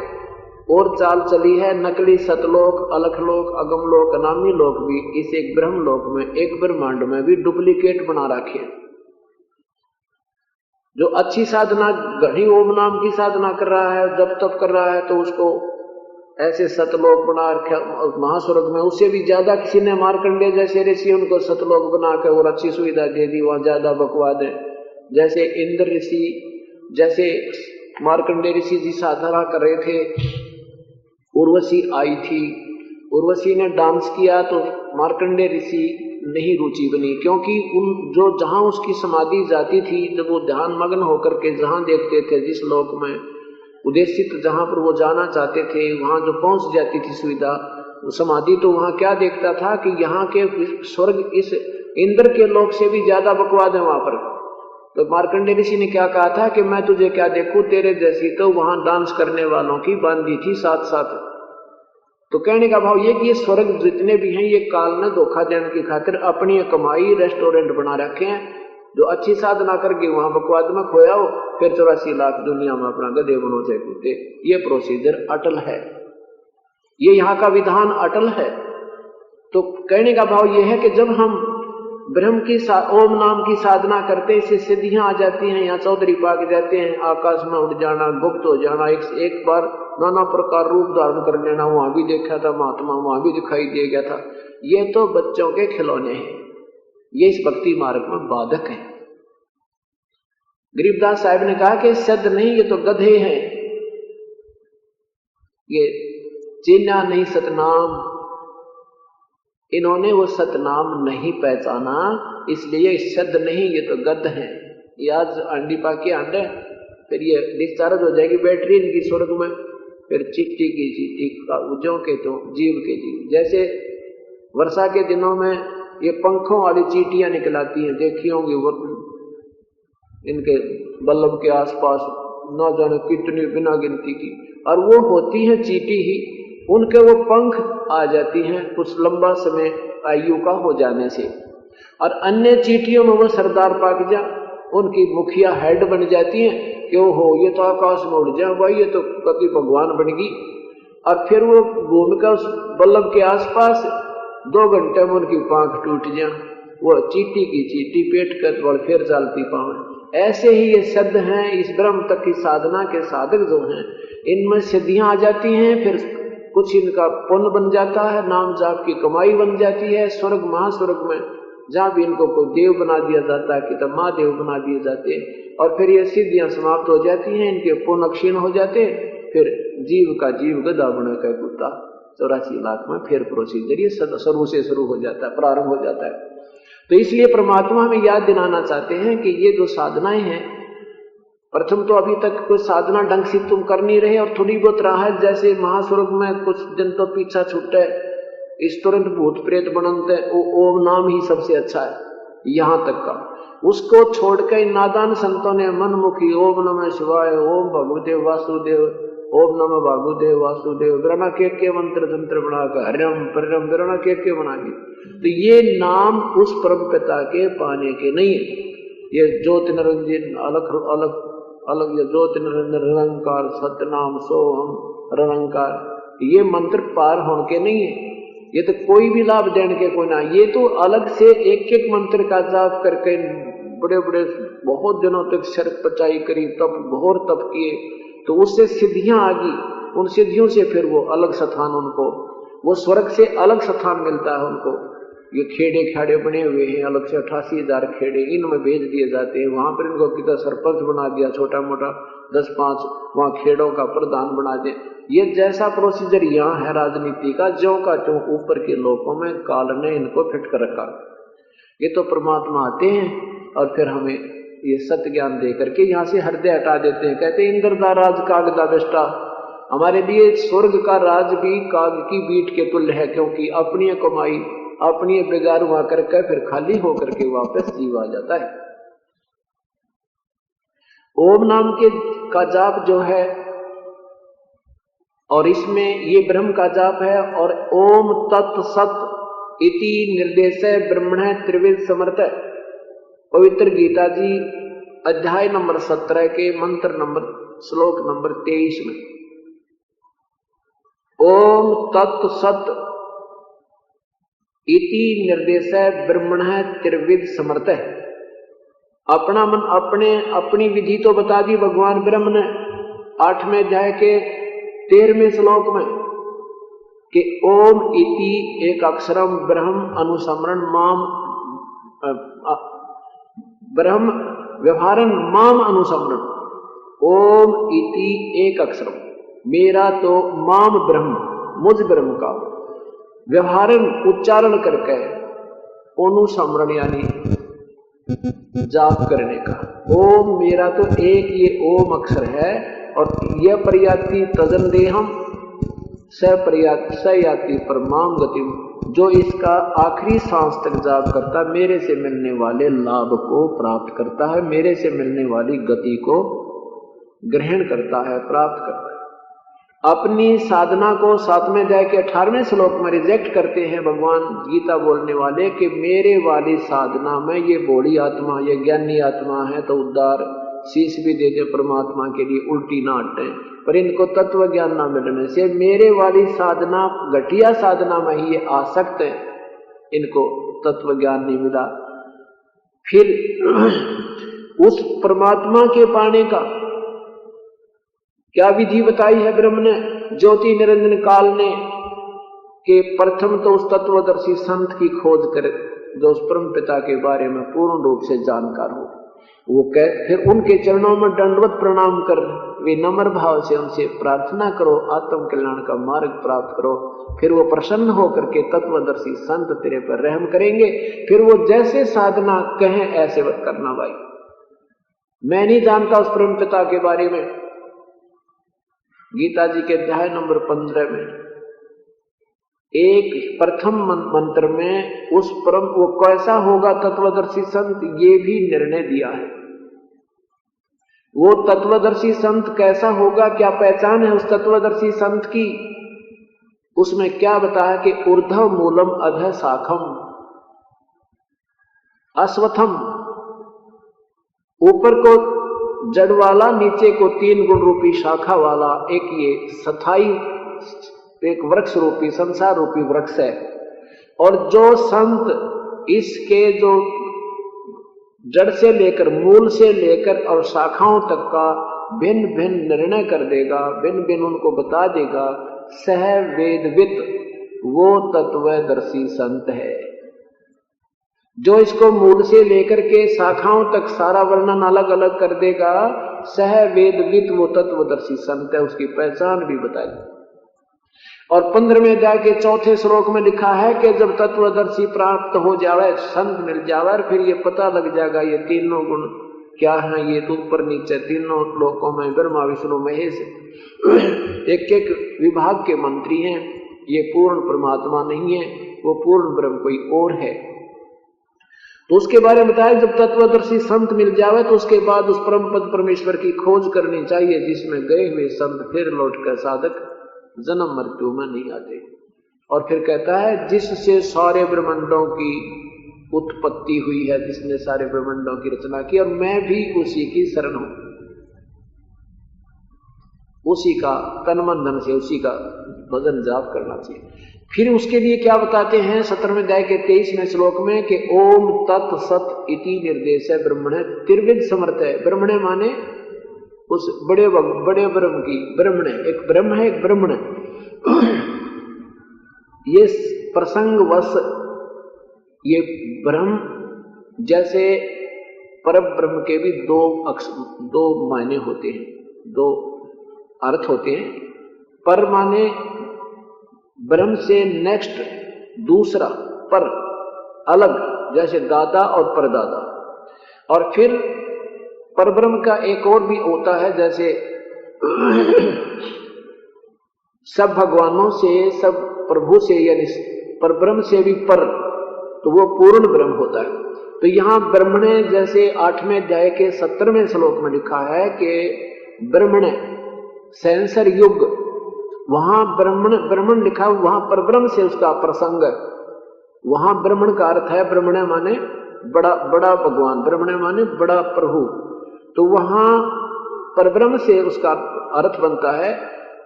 B: और चाल चली है, नकली सतलोक, अलखलोक, अगमलोक, अनामी लोक भी इस एक ब्रह्मलोक में, एक ब्रह्मांड में भी डुप्लीकेट बना रखे हैं। जो अच्छी साधना घनी ओम नाम की साधना कर रहा है, जब तब कर रहा है, तो उसको ऐसे सतलोक बना रखे महास्वर्ग में। उससे भी ज्यादा किसी ने मार्कंडे जैसे ऋषि उनको सतलोक बना के और अच्छी सुविधा दे दी, वहां ज्यादा बकवाद है। जैसे इंद्र ऋषि, जैसे मार्कंडे ऋषि जी साधना कर रहे थे, उर्वशी आई थी, उर्वशी ने डांस किया तो मार्कंडे ऋषि नहीं रुचि बनी, क्योंकि उन जो जहां उसकी समाधि जाती थी, जब वो ध्यान मग्न होकर के जहां देखते थे, जिस लोक में उद्देशित जहां पर वो जाना चाहते थे, वहां जो पहुंच जाती थी सुविधा समाधि, तो वहां क्या देखता था कि यहाँ के स्वर्ग इस इंद्र के लोक से भी ज्यादा बकवाद है वहां पर। तो मार्कंडे ऋषि ने क्या कहा था कि मैं तुझे क्या देखूं, तेरे जैसी तो वहां डांस करने वालों की बांधी थी साथ साथ। तो कहने का भाव ये कि ये स्वर्ग जितने भी हैं, ये काल ने धोखा देने की खातिर अपनी कमाई रेस्टोरेंट बना रखे हैं। जो अच्छी साधना करके वहां बकवाद में खोया हो, फिर 84 लाख दुनिया में अपना गधे बनो चाहे कूदे। ये प्रोसीजर अटल है, ये यहाँ का विधान अटल है। तो कहने का भाव ये है कि जब हम ब्रह्म की ओम नाम की साधना करते, इससे सिद्धियां आ जाती हैं। यहाँ चौधरी पाक जाते हैं, आकाश में उड़ जाना, गुप्त हो जाना, एक बार नाना प्रकार रूप धारण कर लेना, वहां भी देखा था महात्मा, वहां भी दिखाई दे गया था। ये तो बच्चों के खिलौने हैं, ये इस भक्ति मार्ग में बाधक है। गरीबदास साहब ने कहा कि सद नहीं, ये तो गधे हैं, ये चिन्हा नहीं सतनाम, इन्होंने वो सतनाम नहीं पहचाना, इसलिए सद नहीं, ये तो गध हैं। ये आज अंडी पाके अंडे, फिर ये डिस्चार्ज हो जाएगी बैटरी इनकी स्वर्ग में, फिर चिट्टी की चीटी का उज्जों के तो जीव के जीव। जैसे वर्षा के दिनों में ये पंखों वाली चीटियां निकलाती हैं, देखी होंगी वो इनके बल्लभ के आसपास न जाने कितनी बिना गिनती की, और वो होती हैं चीटी ही, उनके वो पंख आ जाती हैं कुछ लंबा समय आयु का हो जाने से। और अन्य चीटियों में वो सरदार पाक जा, उनकी मुखिया हेड बन जाती हैं कि हो ये तो आकाश में उड़ जाए भाई, ये तो कभी भगवान बन गई। और फिर वो घूमकर उस बल्लभ के आसपास 2 घंटे में उनकी पांख टूट जाए, वो चीटी की चीटी पेट कर और फिर चलती पावे। ऐसे ही ये सिद्ध हैं, इस ब्रह्म तक की साधना के साधक जो हैं, इनमें सिद्धियां आ जाती हैं, फिर कुछ इनका पुण्य बन जाता है, नाम जाप की कमाई बन जाती है। स्वर्ग महास्वर्ग में जहां भी इनको कोई देव बना दिया जाता है कि तो महादेव बना दिए जाते हैं, और फिर ये सिद्धियां समाप्त हो जाती हैं, इनके पुण्य क्षीण हो जाते, फिर जीव का जीव गधा बना कर कुत्ता 84 लाख में फिर प्रोसीजर ये शुरू से शुरू हो जाता है, प्रारंभ हो जाता है। तो इसलिए परमात्मा हमें याद दिलाना चाहते हैं कि ये जो साधनाएं हैं, प्रथम तो अभी तक कोई साधना ढंग से तुम कर नहीं रहे, और थोड़ी बहुत राह है, जैसे महास्वर्ग में कुछ दिन तो पीछा छूटे, इस तुरंत भूत प्रेत बनते, ओम नाम ही सबसे अच्छा है यहां तक का। उसको छोड़कर इन नादान संतों ने मनमुखी ओम नमः शिवाय, ओम भगवदेव वासुदेव, ओम नमः भागुदेव वासुदेव, बिरना के मंत्र तंत्र बनाकर हरिम परिम बिरना के बना दी। तो ये नाम उस परम पिता के पाने के नहीं है। ये ज्योति निरंजन अलग अलग अलग, ये ज्योति निरंजन निरंकार सतनाम सोहम निरंकार, ये मंत्र पार होने के नहीं है। ये तो कोई भी लाभ देने के कोई ना, ये तो अलग से एक एक मंत्र का जाप करके बड़े बड़े बहुत दिनों तक शर्क पचाई करी, तप घोर तप किए, तो उससे सिद्धियां आ गई। उन सिद्धियों से फिर वो अलग स्थान, उनको वो स्वर्ग से अलग स्थान मिलता है उनको। ये खेड़े खाड़े बने हुए हैं अलग से, 88,000 खेड़े इनमें भेज दिए जाते हैं। वहां पर इनको कितना सरपंच बना दिया, छोटा मोटा 10-5 वहां खेड़ों का प्रधान बना दिया। ये जैसा प्रोसीजर यहाँ है राजनीति का, ज्यों का त्यों ऊपर के लोगों में काल ने इनको फिट कर रखा। ये तो परमात्मा आते हैं और फिर हमें ये सत्य ज्ञान दे करके यहाँ से हृदय हटा देते हैं। कहते हैं इंद्र दा राज काग दा बेष्टा, हमारे लिए स्वर्ग का राज भी काग की बीट के तुल्य है, क्योंकि अपनी कमाई अपनी बेगार वहां करके फिर खाली होकर के वापस जीव आ जाता है। ओम नाम के का जाप जो है, और इसमें ये ब्रह्म का जाप है, और ओम तत् सत इति निर्देश ब्रह्मण त्रिविध समर्थ, पवित्र गीता जी अध्याय नंबर 17 के मंत्र नंबर श्लोक नंबर 23 में ओम तत् सत इति निर्देश ब्रह्मण त्रिविध समर्थ है। अपना मन अपनी विधि तो बता दी भगवान ब्रह्म ने 8वें अध्याय के 13वें श्लोक में कि ओम इति एक अक्षरम ब्रह्म अनुसमरण माम ब्रह्म व्यवहारन माम अनुसमरण। ओम इति एक अक्षरम, मेरा तो माम ब्रह्म मुझ ब्रह्म का व्यवहारन उच्चारण करके, अनुसमरण यानी जाप करने का। ओम मेरा तो एक ये ओम अक्षर है, और यह पर्याति तजन देहम सयाति परमाम गतिम, जो इसका आखिरी सांस तक जाप करता मेरे से मिलने वाले लाभ को प्राप्त करता है, मेरे से मिलने वाली गति को ग्रहण करता है, प्राप्त करता है। अपनी साधना को 7वें अध्याय के 18वें श्लोक में रिजेक्ट करते हैं भगवान गीता बोलने वाले कि मेरे वाली साधना में ये बूढ़ी आत्मा, ये ज्ञानी आत्मा है तो उद्धार शीश भी दे दे परमात्मा के लिए, उल्टी ना हटे, पर इनको तत्व ज्ञान ना मिलने से मेरे वाली साधना घटिया साधना में ही ये आसक्त है, इनको तत्व ज्ञान नहीं मिला। फिर उस परमात्मा के पाने का क्या विधि बताई है ब्रह्म ने, ज्योति निरंजन काल ने, कि प्रथम तो उस तत्वदर्शी संत की खोज करे जो उस परम पिता के बारे में पूर्ण रूप से जानकार हो। वो फिर उनके चरणों में दंडवत प्रणाम कर विनम्र भाव से उनसे प्रार्थना करो, आत्म कल्याण का मार्ग प्राप्त करो। फिर वो प्रसन्न होकर के तत्वदर्शी संत तेरे पर रहम करेंगे। फिर वो जैसे साधना कहें ऐसे वक्त करना भाई। मैं नहीं जानता उस परम पिता के बारे में। गीता जी के अध्याय नंबर 15 में एक प्रथम मंत्र में उस परम वो कैसा होगा तत्वदर्शी संत, ये भी निर्णय दिया है। वो तत्वदर्शी संत कैसा होगा, क्या पहचान है उस तत्वदर्शी संत की? उसमें क्या बताया कि ऊर्ध्व मूलम अधः शाखम अश्वत्थम, ऊपर को जड़ वाला, नीचे को 3 गुण रूपी शाखा वाला एक ये स्थायी एक वृक्ष रूपी संसार रूपी वृक्ष है। और जो संत इसके जो जड़ से लेकर मूल से लेकर और शाखाओं तक का भिन्न भिन्न निर्णय कर देगा, भिन्न भिन्न उनको बता देगा, सह वेदवित वो तत्वदर्शी संत है। जो इसको मूल से लेकर के शाखाओं तक सारा वर्णन अलग अलग कर देगा, सह वेदवित वो तत्वदर्शी संत है, उसकी पहचान भी बताई। और 15वें अध्याय के 4थे श्लोक में लिखा है कि जब तत्वदर्शी प्राप्त हो जावे, संत मिल जावे, फिर ये पता लग जाएगा ये तीनों गुण क्या है, ये तो ऊपर नीचे तीनों लोकों में ब्रह्मा विष्णु महेश एक एक विभाग के मंत्री हैं। ये पूर्ण परमात्मा नहीं है, वो पूर्ण ब्रह्म कोई और है। तो उसके बारे में बताया जब तत्वदर्शी संत मिल जावे तो उसके बाद उस परम पद परमेश्वर की खोज करनी चाहिए, जिसमें गए हुए संत फिर लौट कर साधक जन्म मृत्यु में नहीं आते। और फिर कहता है जिससे सारे ब्रह्मांडों की उत्पत्ति हुई है, जिसने सारे ब्रह्मांडों की रचना की, और मैं भी उसी की शरण हूं, उसी का तन मन धन से उसी का भजन जाप करना चाहिए। फिर उसके लिए क्या बताते हैं 17वें अध्याय के 23वें श्लोक में कि ओम तत् सत इति निर्देश है ब्रह्मणे त्रिविध समर्थ है। ब्रह्मणे माने उस बड़े ब्रह्म की, ब्रह्मण एक ब्रह्म है, एक ब्रह्मण। ये प्रसंग वश ये ब्रह्म जैसे परब्रह्म के भी दो मायने होते हैं, 2 अर्थ होते हैं। पर माने ब्रह्म से नेक्स्ट दूसरा, पर अलग, जैसे दादा और परदादा। और फिर परब्रह्म का एक और भी होता है, जैसे सब भगवानों से, सब प्रभु से, यानी परब्रह्म से भी पर, तो वो पूर्ण ब्रह्म होता है। तो यहां ब्रह्मणे जैसे 8वें अध्याय के 17वें श्लोक में लिखा है कि ब्रह्मणे सेंसर युग, वहां ब्रह्मण लिखा, वहां परब्रह्म से उसका प्रसंग है। वहां ब्रह्मण का अर्थ है, ब्रह्मणे माने बड़ा भगवान, ब्रह्मणे माने बड़ा प्रभु। तो वहां परब्रह्म से उसका अर्थ बनता है।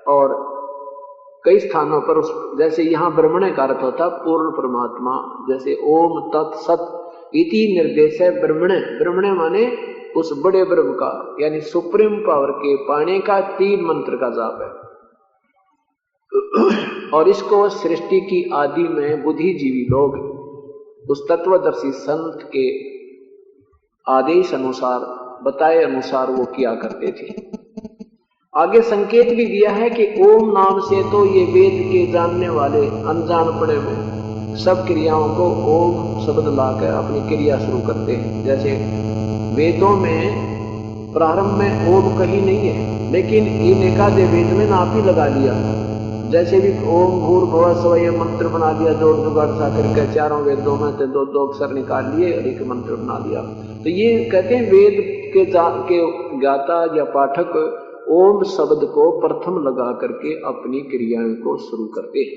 B: और कई स्थानों पर उस, जैसे यहां ब्रह्मणे का अर्थ होता पूर्ण परमात्मा, जैसे ओम तत् सत इति निर्देश है ब्रह्मणे। ब्रह्मणे माने उस बड़े ब्रह्म का, यानी सुप्रीम पावर के पाने का 3 मंत्र का जाप है। और इसको सृष्टि की आदि में बुद्धिजीवी लोग उस तत्वदर्शी संत के आदेश अनुसार, बताए अनुसार वो किया करते थे। आगे संकेत भी दिया है कि ओम नाम से तो ये वेद के जानने वाले अनजान पड़े में सब क्रियाओं को ओम शब्द लाकर अपनी क्रिया शुरू करते हैं। जैसे वेदों में प्रारंभ में ओम कहीं नहीं है, लेकिन इन एकादे वेद में नाप ही लगा लिया। जैसे भी ओम भूर्भुवः स्वः ये मंत्र बना दिया, जोड़ जुगाड़ सा करके 4 वेदों में से 2 अक्षर निकाल लिए और एक मंत्र बना दिया। तो ये कहते हैं वेद के ज्ञाता या पाठक ओम शब्द को प्रथम लगा करके अपनी क्रियाओं को शुरू करते हैं।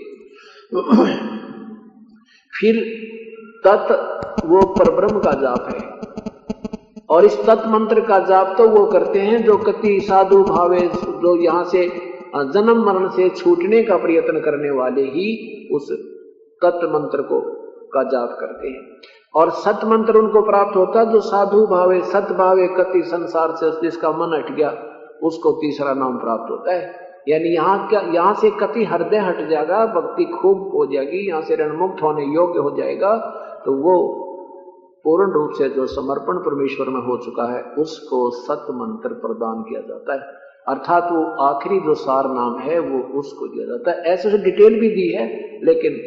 B: फिर तत् वो परब्रह्म का जाप है। और इस तत् मंत्र का जाप तो वो करते हैं जो कति साधु भावे, जो यहाँ से जन्म मरण से छूटने का प्रयत्न करने वाले ही उस तत् मंत्र को का जाप करते हैं। और सत मंत्र उनको प्राप्त होता जो साधु भावे, सत भावे कति, संसार से जिसका मन हट गया उसको तीसरा नाम प्राप्त होता है। यानी यहाँ से कति हृदय हट जाएगा, भक्ति खूब हो जाएगी, यहाँ से ऋणमुक्त होने योग्य हो जाएगा, तो वो पूर्ण रूप से जो समर्पण परमेश्वर में हो चुका है उसको सत मंत्र प्रदान किया जाता है। अर्थात वो आखिरी जो सार नाम है वो उसको दिया जाता है। ऐसे डिटेल भी दी है, लेकिन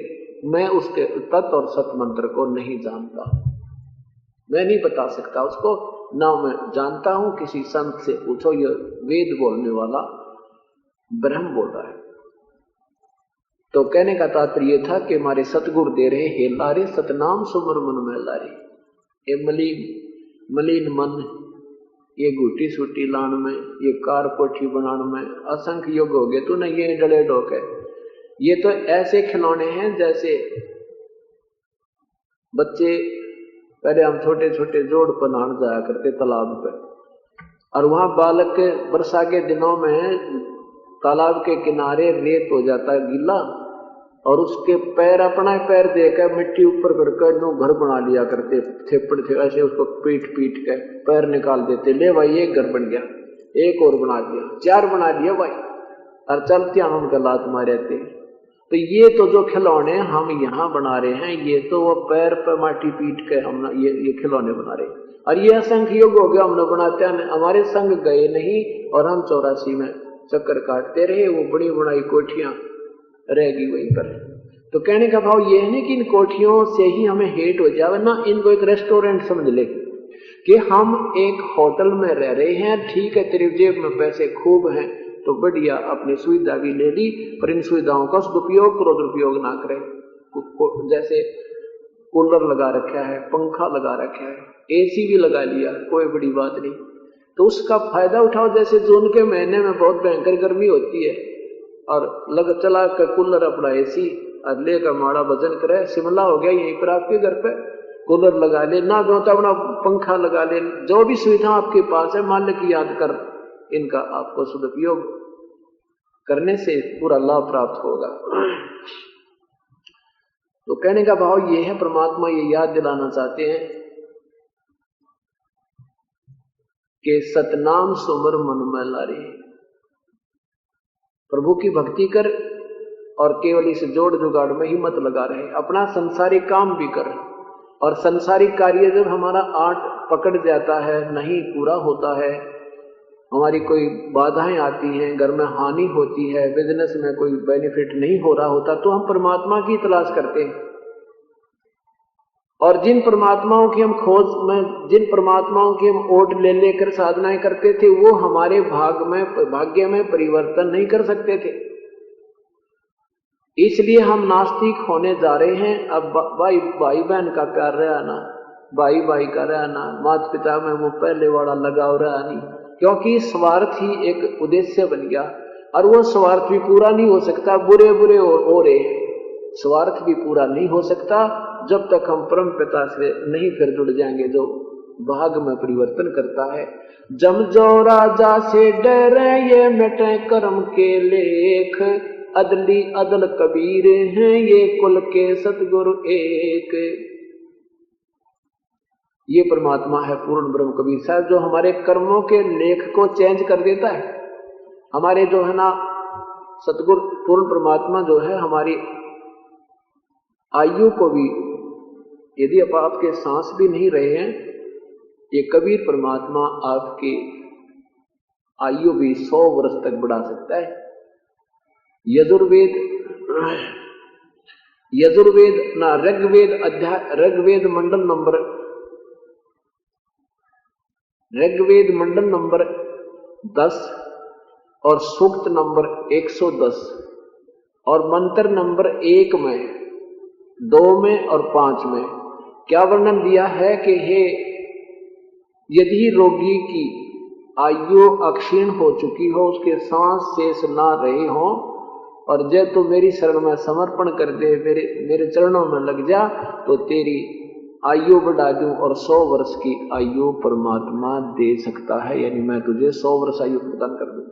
B: मैं उसके तत् और सत मंत्र को नहीं जानता, मैं नहीं बता सकता उसको। ना मैं जानता हूं, किसी संत से पूछो, ये वेद बोलने वाला ब्रह्म बोल रहा है। तो कहने का तात्पर्य था कि हमारे सतगुरु दे रहे हे लारे सतनाम सुमर मन में लारे, ये मलिन मन, ये घुटी सूटी लान में, ये कार कोठी बनाने में असंख्य योग हो गए, तू न ये डले डोके। ये तो ऐसे खिलौने हैं जैसे बच्चे, पहले हम छोटे छोटे जोड़ पर नहाने जाया करते तालाब पे, और वहां बालक वर्षा के दिनों में तालाब के किनारे रेत हो जाता है गीला, और उसके पैर, अपना पैर देकर मिट्टी ऊपर करके नो घर बना लिया करते, थेपड़ थे ऐसे उसको पीट पीट के पैर निकाल देते, ले भाई एक घर बन गया, एक और बना दिया, 4 बना दिया भाई, और चलते हम उनका लात मारे थे। तो ये तो जो खिलौने हम यहाँ बना रहे हैं, ये तो वो पैर पर माटी पीट के हम ये खिलौने बना रहे हैं, और ये असंख्य योग हो गया हमने बनाते हैं, हमारे संग गए नहीं, और हम 84 में चक्कर काटते रहे, वो बड़ी बनाई कोठियां रहेगी वहीं पर। तो कहने का भाव ये है ना कि इन कोठियों से ही हमें हेट हो जाए ना, इनको एक रेस्टोरेंट समझ ले कि हम एक होटल में रह रहे हैं, ठीक है तेरी जेब में पैसे खूब हैं तो बढ़िया अपनी सुविधा भी ले ली, पर इन सुविधाओं का सदुपयोग करो, दुरुपयोग ना करें। जैसे कूलर लगा रखा है, पंखा लगा रखा है, एसी भी लगा लिया, कोई बड़ी बात नहीं, तो उसका फायदा उठाओ। जैसे जून के महीने में बहुत भयंकर गर्मी होती है, और लग चला कर कूलर अपना एसी और लेकर माड़ा वजन करे, शिमला हो गया यहीं पर आपके घर पे कूलर लगा ले, ना दो तो अपना पंखा लगा ले, जो भी सुविधा आपके पास है मालिक याद कर, इनका आपको सदुपयोग करने से पूरा लाभ प्राप्त होगा। तो कहने का भाव ये है, परमात्मा ये याद दिलाना चाहते हैं कि सतनाम सुमर मन में लारे, प्रभु की भक्ति कर और केवल इस जोड़ जुगाड़ में ही मत लगा रहे, अपना संसारिक काम भी कर, और संसारिक कार्य जब हमारा आट पकड़ जाता है, नहीं पूरा होता है, हमारी कोई बाधाएं आती हैं, घर में हानि होती है, बिजनेस में कोई बेनिफिट नहीं हो रहा होता, तो हम परमात्मा की तलाश करते हैं, और जिन परमात्माओं की हम खोज में, जिन परमात्माओं की हम ओट ले लेकर साधनाएं करते थे, वो हमारे भाग्य में परिवर्तन नहीं कर सकते थे। इसलिए हम नास्तिक होने जा रहे हैं। अब भाई बहन का प्यार रहा ना, भाई का रहा ना, माता पिता में वो पहले वाला लगाव रहा नहीं, क्योंकि स्वार्थ ही एक उद्देश्य बन गया, और वो स्वार्थ भी पूरा नहीं हो सकता, बुरे हो रहे हैं, स्वार्थ भी पूरा नहीं हो सकता जब तक हम परम पिता से नहीं फिर जुड़ जाएंगे, जो भाग में परिवर्तन करता है। जम जो राजा से डरे ये मिटे कर्म के लेख, अदली अदल कबीर हैं ये कुल के सतगुरु एक। ये परमात्मा है पूर्ण ब्रह्म कबीर साहब, जो हमारे कर्मों के लेख को चेंज कर देता है। हमारे जो है ना सतगुरु पूर्ण परमात्मा जो है हमारी आयु को भी, यदि आपके सांस भी नहीं रहे हैं, ये कबीर परमात्मा आपकी आयु भी 100 वर्ष तक बढ़ा सकता है। यजुर्वेद ना ऋग्वेद मंडल नंबर 10 और सूक्त नंबर 110 और मंत्र नंबर 1 में, 2 में और 5 में क्या वर्णन दिया है कि हे यदि रोगी की आयु अक्षीण हो चुकी हो, उसके सांस शेष ना रहे हो, और जब तो मेरी शरण में समर्पण कर दे, मेरे चरणों में लग जा, तो तेरी आयु बढ़ा दूं और 100 वर्ष की आयु परमात्मा दे सकता है, यानी मैं तुझे 100 वर्ष आयु प्रदान कर दूं।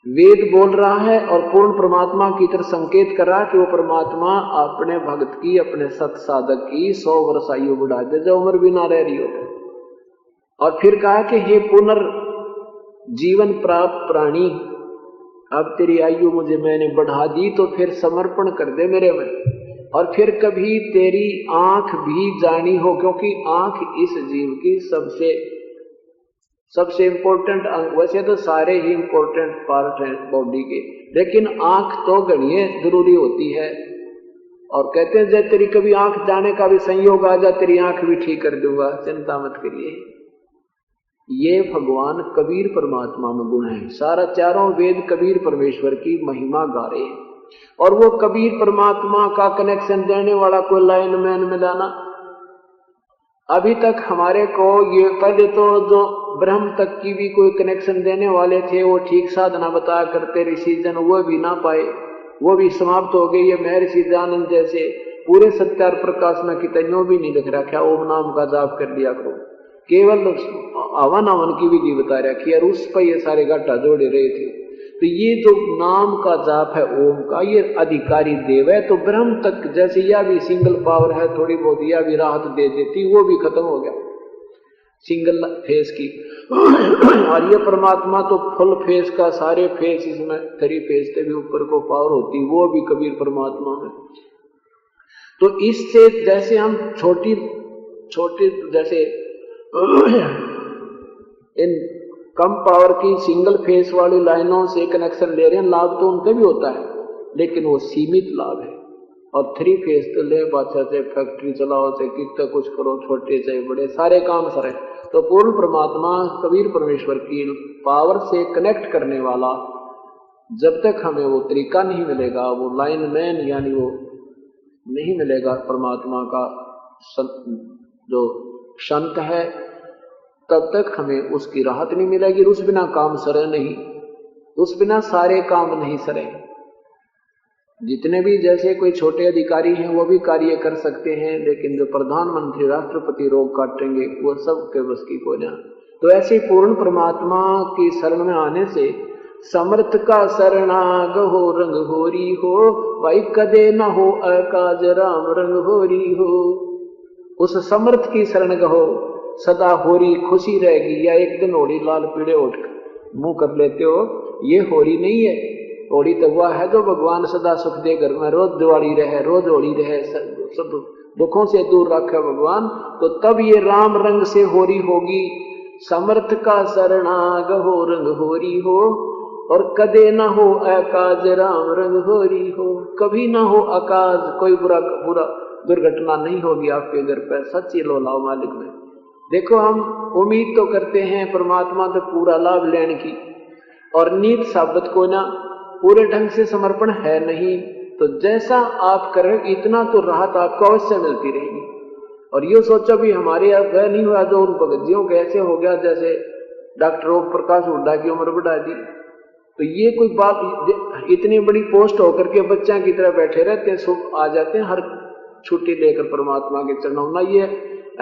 B: वेद बोल रहा है और पूर्ण परमात्मा की तरफ संकेत कर रहा है कि वो परमात्मा अपने भक्त की, अपने सत साधक की 100 वर्ष आयु बढ़ा दे, जो उम्र भी ना रह रही हो। और फिर कहा कि हे पुनर्जीवन प्राप्त प्राणी, अब तेरी आयु मुझे मैंने बढ़ा दी, तो फिर समर्पण कर दे मेरे में, और फिर कभी तेरी आंख भी जानी हो, क्योंकि आंख इस जीव की सबसे इंपॉर्टेंट अंग, वैसे तो सारे ही इंपॉर्टेंट पार्ट हैं बॉडी के, लेकिन आंख तो गणिये जरूरी होती है। और कहते हैं जब तेरी कभी आंख जाने का भी संयोग आ जा, तेरी आंख भी ठीक कर दूंगा, चिंता मत करिए। ये भगवान कबीर परमात्मा में गुण है। सारा चारों वेद कबीर परमेश्वर की महिमा गा रहे हैं। और वो कबीर परमात्मा का कनेक्शन देने वाला कोई लाइनमैन मिलाना, अभी तक हमारे को ये, पहले तो जो ब्रह्म तक की भी कोई कनेक्शन देने वाले थे वो ठीक साधना बताया करते ऋषि जन, वो भी ना पाए, वो भी समाप्त हो गए। ये महर्षि दयानंद जैसे पूरे सत्यार प्रकाश में कितनों भी नहीं लिख रखा ओम नाम का जाप कर लिया करो, केवल हवन हवन की विधि बता रखी है और उस पर ये सारे घाटा जोड़े रहे थे। तो ये जो नाम का जाप है ओम का, ये अधिकारी देव है। तो ब्रह्म तक जैसे यह भी सिंगल पावर है, थोड़ी बहुत यह भी राहत दे देती, वो भी खत्म हो गया सिंगल फेस की। और ये परमात्मा तो फुल फेस का, सारे फेस इसमें 3 फेस से भी ऊपर को पावर होती, वो भी कबीर परमात्मा में। तो इससे जैसे हम छोटी छोटी जैसे इन कम पावर की सिंगल फेस वाली लाइनों से कनेक्शन ले रहे हैं, लाभ तो उनके भी होता है, लेकिन वो सीमित लाभ है। और 3 फेस तो ले बादशाह से फैक्ट्री चलाओ, से कितना कुछ करो, छोटे से बड़े सारे काम सरे। तो पूर्ण परमात्मा कबीर परमेश्वर की पावर से कनेक्ट करने वाला, जब तक हमें वो तरीका नहीं मिलेगा, वो लाइन मैन यानी वो नहीं मिलेगा परमात्मा का जो संत है, तब तक हमें उसकी राहत नहीं मिलेगी। उस बिना काम सरे नहीं, उस बिना सारे काम नहीं सरे। जितने भी जैसे कोई छोटे अधिकारी हैं वो भी कार्य कर सकते हैं, लेकिन जो प्रधानमंत्री राष्ट्रपति रोग काटेंगे वो सब के बस की कोई ना। तो ऐसे पूर्ण परमात्मा की शरण में आने से समर्थ का शरणाग हो रंग होरी हो, भाई कदे न हो अकाज राम रंग होरी हो। उस समर्थ की शरण गहो, सदा होरी खुशी रहेगी। या एक दिन होली लाल पीड़े उठ मुंह कर लेते हो, ये होली नहीं है। होली तो वह है जो भगवान सदा सुख दे, घर में रोज दिवाली रहे, रोज होली रहे, सब दुखों से दूर रखे भगवान। तो तब ये राम रंग से होरी होगी। समर्थ का शरणाग हो रंग होरी हो, और कदे न हो अकाज राम रंग होरी हो। कभी ना हो अकाज, कोई बुरा दुर्घटना नहीं होगी आपके घर पर। सच्ची लो लाओ मालिक में। देखो हम उम्मीद तो करते हैं परमात्मा तो पूरा लाभ लेने की, और नीत साबित को ना पूरे ढंग से समर्पण है नहीं। तो जैसा आप करें इतना तो राहत आपको अवश्य मिलती रहेगी। और ये सोचो भी हमारे यहाँ वह नहीं हुआ जो उन भगतियों के ऐसे हो गया जैसे डॉक्टर ओम प्रकाश हुड्डा की उम्र बढ़ा दी। तो ये कोई बात, इतनी बड़ी पोस्ट होकर के बच्चा की तरह बैठे रहते हैं, सुबह आ जाते हैं हर छुट्टी लेकर परमात्मा के चरणों ना। ये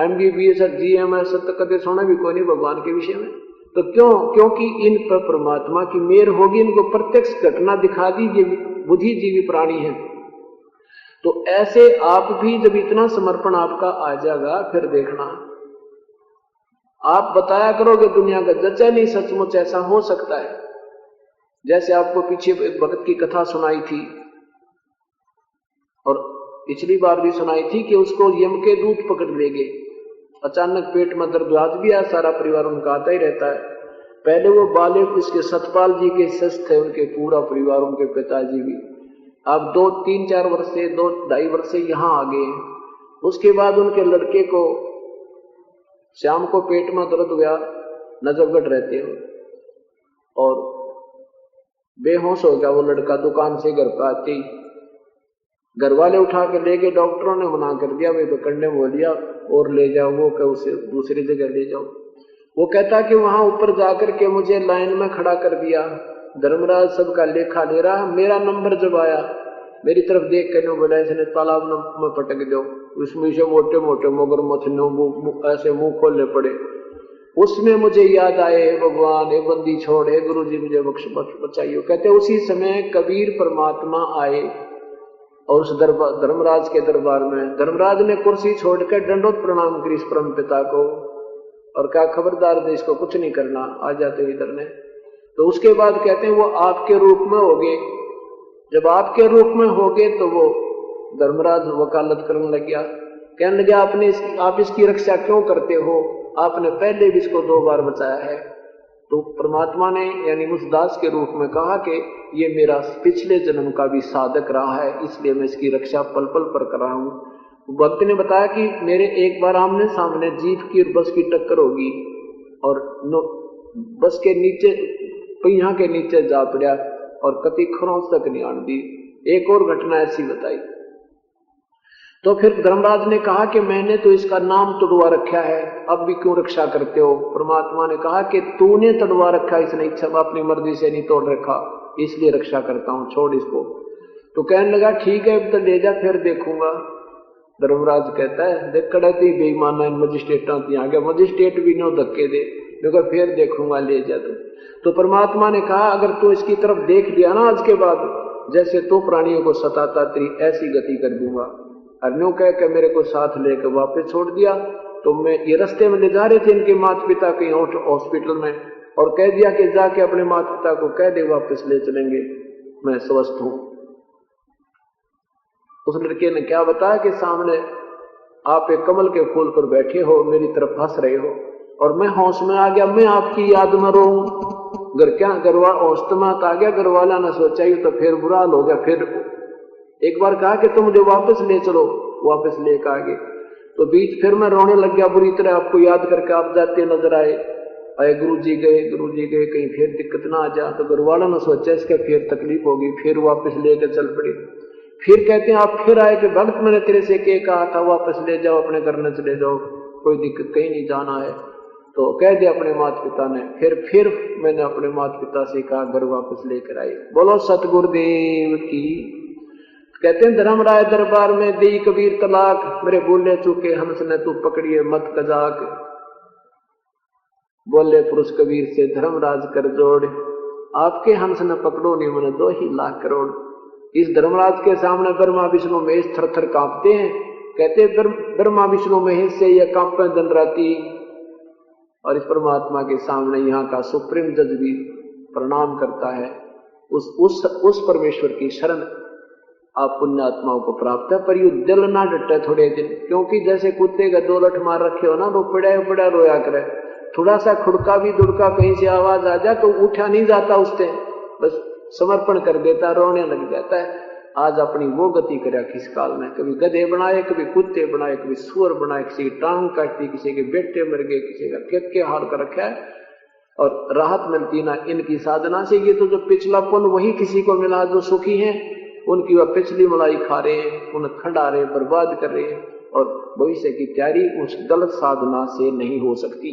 B: MBBS और GMS तक कदे सोना भी कोई नहीं भगवान के विषय में। तो क्योंकि इन पर परमात्मा की मेहर होगी, इनको प्रत्यक्ष घटना दिखा दी। ये बुद्धिजीवी प्राणी है। तो ऐसे आप भी जब इतना समर्पण आपका आ जाएगा, फिर देखना आप बताया करोगे दुनिया का जचा नहीं, सचमुच ऐसा हो सकता है। जैसे आपको पीछे एक भगत की कथा सुनाई थी और पिछली बार भी सुनाई थी कि उसको यम के दूत पकड़ ले गए। अचानक पेट में दर्द आज भी आया, सारा परिवार उनका आता ही रहता है। पहले वो बालिक इसके सतपाल जी के शिष्य थे, उनके पूरा परिवार, उनके पिताजी भी। अब 2-3-4 वर्ष से 2-2.5 वर्ष से यहाँ आ गए हैं। उसके बाद उनके लड़के को शाम को पेट में दर्द हुआ, नजरगढ़ रहते हो, और बेहोश हो गया वो लड़का। दुकान से घर पर आते ही घर वाले उठा के ले गए। डॉक्टरों ने मना कर दिया, भाई पकड़ने बोलिया और ले जाओ, वो क्या उसे दूसरी जगह ले जाओ। वो कहता कि वहां ऊपर जाकर के मुझे लाइन में खड़ा कर दिया, धर्मराज सबका लेखा ले रहा। मेरा नंबर जब आया, मेरी तरफ देख कर बोला इसने तालाब में पटक दो। उसमें से मोटे मोटे मगरमच्छ ऐसे मुंह खोलने पड़े। उसमें मुझे याद आए भगवान, हे बंदी छोड़, हे गुरु जी मुझे बचाइयो। कहते उसी समय कबीर परमात्मा आए और उस धर्मराज के दरबार में धर्मराज ने कुर्सी छोड़कर दंडोत प्रणाम करी इस परम पिता को, और क्या खबरदार दे, इसको कुछ नहीं करना, आ जाते इधर ने। तो उसके बाद कहते हैं वो आपके रूप में हो गए। जब आपके रूप में हो गए तो वो धर्मराज वकालत करने लग गया, कहने लगे आप इसकी रक्षा क्यों करते हो, आपने पहले भी इसको 2 बार बचाया है। तो परमात्मा ने यानी उस दास के रूप में कहा कि ये मेरा पिछले जन्म का भी साधक रहा है, इसलिए मैं इसकी रक्षा पल पल पर कर रहा हूँ। भक्त ने बताया कि मेरे एक बार आमने सामने जीप की और बस की टक्कर होगी और बस के नीचे पहिया के नीचे जा पड़ा और कति खरोंच तक नहीं आन दी। एक और घटना ऐसी बताई। तो फिर धर्मराज ने कहा कि मैंने तो इसका नाम तोड़वा रखा है, अब भी क्यों रक्षा करते हो? परमात्मा ने कहा कि तूने तोड़वा रखा, इसने इच्छा अपनी मर्जी से नहीं तोड़ रखा, इसलिए रक्षा करता हूं, छोड़ इसको। तो कहने लगा ठीक है, अब तो ले जा, फिर देखूंगा। धर्मराज कहता है देख कड़ती बेईमाना मजिस्ट्रेटा आ गया, मजिस्ट्रेट भी नो धक्के दे, देखो फिर देखूंगा, ले जा। तो परमात्मा ने कहा अगर तू इसकी तरफ देख दिया ना आज के बाद, जैसे तो प्राणियों को सताता तेरी ऐसी गति कर दूंगा। अर्नो कह के मेरे को साथ लेकर वापस छोड़ दिया। तो मैं ये रास्ते में ले जा रहे थे इनके माता पिता के हॉस्पिटल में, और कह दिया कि जाके अपने माता पिता को कह दे वापस ले चलेंगे, मैं स्वस्थ हूं। उस लड़के ने क्या बताया कि सामने आप एक कमल के फूल पर बैठे हो, मेरी तरफ हंस रहे हो, और मैं होश में आ गया, मैं आपकी याद में रहूं। घर क्या घरवाला होश में आ गया, घरवाला ने सोचा ही तो फिर बुरा हाल हो गया। फिर एक बार कहा कि तुम मुझे वापस ले चलो, वापस लेकर आ गए। तो बीच फिर मैं रोने लग गया बुरी तरह, आपको याद करके आप जाते नजर आए गुरुजी गए कहीं फिर दिक्कत ना आ जा। तो घरवालों ने सोचा इसका फिर तकलीफ होगी, फिर वापस लेकर चल पड़े। फिर कहते हैं आप फिर आए कि भक्त मैंने तेरे से क्या कहा था, वापस ले जाओ, अपने घर में चले जाओ, कोई दिक्कत कहीं नहीं जाना है। तो कह दिया अपने माता पिता ने। फिर मैंने अपने माता पिता से कहा घर वापस लेकर आए। बोलो सतगुरुदेव की। कहते हैं धर्मराय दरबार में दी कबीर तलाक, मेरे बोले चूके हंस ने तू पकड़िए मत कजाक। बोले पुरुष कबीर से धर्मराज कर जोड़, आपके हंस ने पकड़ो नहीं मैंने 2 ही लाख करोड़। इस धर्मराज के सामने ब्रह्मा विष्णु महेश थर थर कांपते हैं। कहते ब्रह्मा विष्णु महेश से यह कांपे दिन राती, और इस परमात्मा के सामने यहाँ का सुप्रीम जज भी प्रणाम करता है। उस परमेश्वर की शरण आप पुण्यात्माओं को प्राप्त है। पर यू दिल ना डटे थोड़े दिन, क्योंकि जैसे कुत्ते का 2 लठ मार रखे हो ना, तो पड़ा रोया करे। थोड़ा सा खुड़का भी दुड़का कहीं से आवाज आ जाए तो उठा नहीं जाता उससे, बस समर्पण कर देता, रोने लग जाता है। आज अपनी वो गति करे किस काल में, कभी गधे बनाए, कभी कुत्ते बनाए, कभी सुअर बनाए, किसी की टांग काटती, किसी के बेटे मर गए, किसी का के हाल कर रखा है, और राहत मिलती ना इनकी साधना से। ये तो जो पिछला पुण्य वही किसी को मिला जो सुखी है, उनकी वह पिछली मलाई खा रहे हैं, उन्हें खंडा रहे, बर्बाद कर रहे हैं, और भविष्य की तैयारी उस गलत साधना से नहीं हो सकती।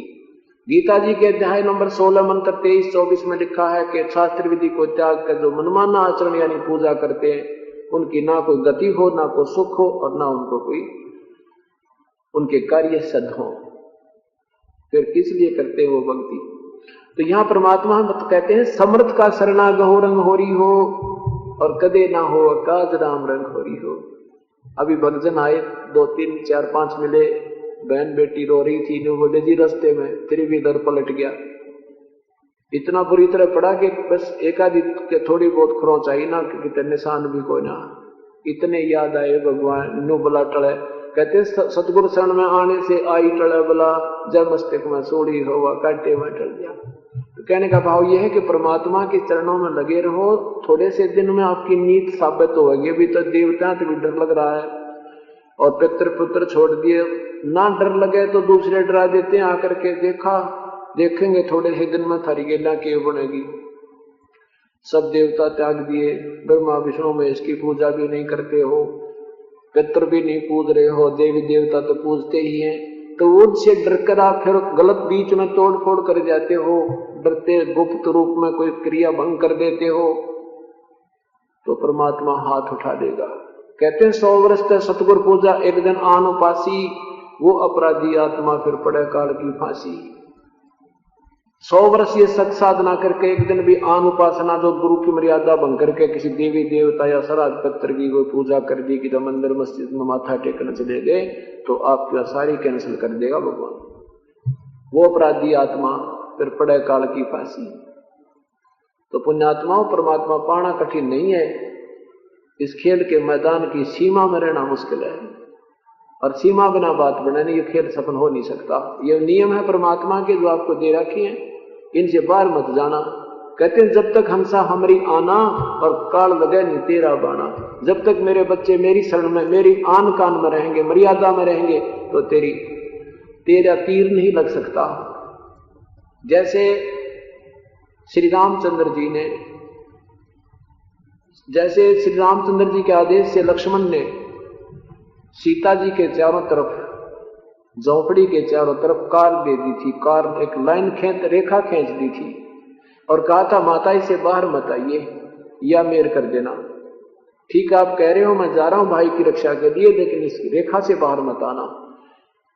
B: गीता जी के अध्याय नंबर 16 मंत्र 23-24 में लिखा है कि शास्त्र विधि को त्याग कर जो मनमाना आचरण यानी पूजा करते हैं, उनकी ना कोई गति हो, ना कोई सुख हो, और ना उनको कोई उनके कार्य सद हो। फिर किस लिए करते हो भक्ति? तो यहाँ परमात्मा हम कहते हैं समर्थ का शरणा गहो रंग होरी हो, और कदे ना हो काज राम रंग होरी हो। अभी भक्तजन आए 2, 3, 4, 5 मिले, बहन बेटी रो रही थी, जो बोले जी रास्ते में फिर भी दर पलट गया। इतना बुरी तरह पड़ा कि बस एक आधी के थोड़ी बहुत खरोंच आई ना, कि निशान भी कोई ना। इतने याद आए भगवान नो बला टले। कहते सतगुरु शरण में आने से आई टले बला, जब मस्तक में सोड़ी होगा कांटे में टल गया। तो कहने का भाव यह है कि परमात्मा के चरणों में लगे रहो, थोड़े से दिन में आपकी नीत साबित होगी। भी तो देवता तो भी डर लग रहा है, और पितृ पुत्र छोड़ दिए, ना डर लगे तो दूसरे डरा देते हैं आकर के, देखेंगे थोड़े से दिन में थारी गेला के बनेगी। सब देवता त्याग दिए, ब्रह्मा विष्णु में इसकी पूजा भी नहीं करते हो, पितृ भी नहीं पूज रहे हो, देवी देवता तो पूजते ही हैं, तो उनसे डर कर आप फिर गलत बीच में तोड़ फोड़ कर जाते हो, डरते गुप्त रूप में कोई क्रिया भंग कर देते हो, तो परमात्मा हाथ उठा देगा। कहते हैं 100 वर्ष तक सतगुरु पूजा एक दिन आन उपासी, वो अपराधी आत्मा फिर पड़े काल की फांसी। 100 वर्ष ये सत साधना करके एक दिन भी आन उपासना जो गुरु की मर्यादा भंग करके किसी देवी देवता या सराज पत्र की कोई पूजा कर दी, कि मंदिर मस्जिद में माथा टेकने चले गए, तो आपकी सारी कैंसिल कर देगा भगवान। वो अपराधी आत्मा फिर पड़े काल की फांसी। तो पुण्यात्माओं, परमात्मा पाना कठिन नहीं है, इस खेल के मैदान की सीमा में रहना मुश्किल है, और सीमा बिना बात बनाने ये खेल सफल हो नहीं सकता। ये नियम है परमात्मा के जो आपको दे रखे हैं, इनसे बाहर मत जाना। कहते हैं जब तक हंसा हमारी आना और काल लगे नहीं तेरा बाना, जब तक मेरे बच्चे मेरी शरण में, मेरी आन कान में रहेंगे, मर्यादा में रहेंगे, तो तेरा तीर नहीं लग सकता। जैसे श्री रामचंद्र जी के आदेश से लक्ष्मण ने सीता जी के चारों तरफ, झोपड़ी के चारों तरफ कार दे दी थी, कार एक लाइन रेखा खींच दी थी और कहा था माता इसे बाहर मत आइए या मेर कर देना। ठीक आप कह रहे हो, मैं जा रहा हूं भाई की रक्षा के लिए, लेकिन इस रेखा से बाहर मत आना।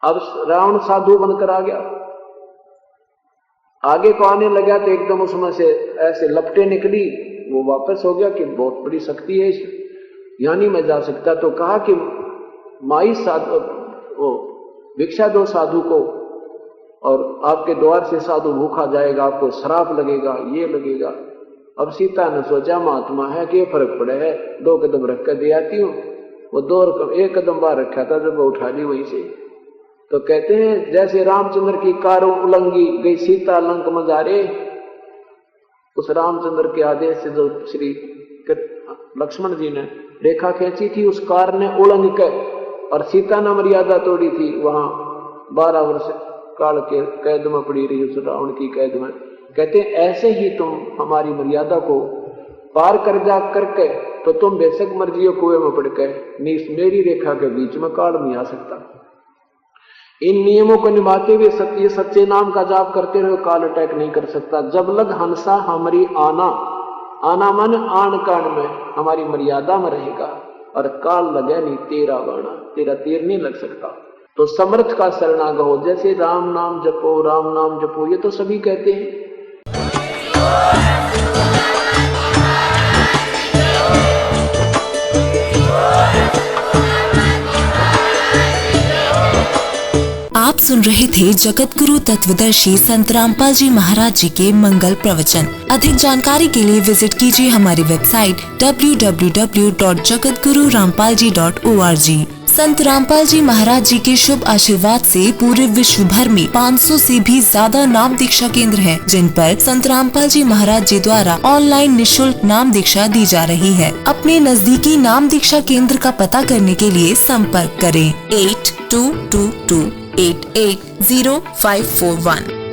B: अब रावण साधु बनकर आ गया, आगे को आने लगा तो एकदम उसमें से ऐसे लपटे निकली, वो वापस हो गया कि बहुत बड़ी शक्ति है, यहाँ नहीं मैं जा सकता। तो कहा कि माई साधु वो भिक्षा दो साधु को, और आपके द्वार से साधु भूखा जाएगा, आपको श्राप लगेगा, ये लगेगा। अब सीता ने सोचा महात्मा है कि फर्क पड़े है, 2 कदम रख कर दे आती हूँ। वो 1 कदम बाहर रखा था, जब वो उठा ली वहीं से। तो कहते हैं जैसे रामचंद्र की कार उलंघी गई, सीता लंक में जा रहे, उस रामचंद्र के आदेश से जो श्री लक्ष्मण जी ने रेखा खींची थी, उस कार ने उलंघ कर और सीता ने मर्यादा तोड़ी थी, वहां 12 वर्ष काल के कैद में पड़ी रही, उस रावण की कैद में। कहते हैं ऐसे ही तुम हमारी मर्यादा को पार कर जा करके, तो तुम बेशक मर्जियों कुएं में पड़ के मेरी रेखा के बीच में काल नहीं आ सकता। इन नियमों को निभाते हुए सत्य सच्चे नाम का जाप करते रहो, काल अटैक नहीं कर सकता। जब लग हंसा हमारी आना मन आन कान में, हमारी मर्यादा में रहेगा, और काल लगे नहीं तेरा बाणा, तेरा तीर नहीं लग सकता। तो समर्थ का शरणागत, जैसे राम नाम जपो, ये तो सभी कहते हैं।
C: आप सुन रहे थे जगत गुरु तत्वदर्शी संत रामपाल जी महाराज जी के मंगल प्रवचन। अधिक जानकारी के लिए विजिट कीजिए हमारी वेबसाइट www.jagatgururampalji.org। संत रामपाल जी महाराज जी के शुभ आशीर्वाद से पूरे विश्व भर में 500 से भी ज्यादा नाम दीक्षा केंद्र हैं, जिन पर संत रामपाल जी महाराज जी द्वारा ऑनलाइन निःशुल्क नाम दीक्षा दी जा रही है। अपने नजदीकी नाम दीक्षा केंद्र का पता करने के लिए संपर्क करें 8222880541।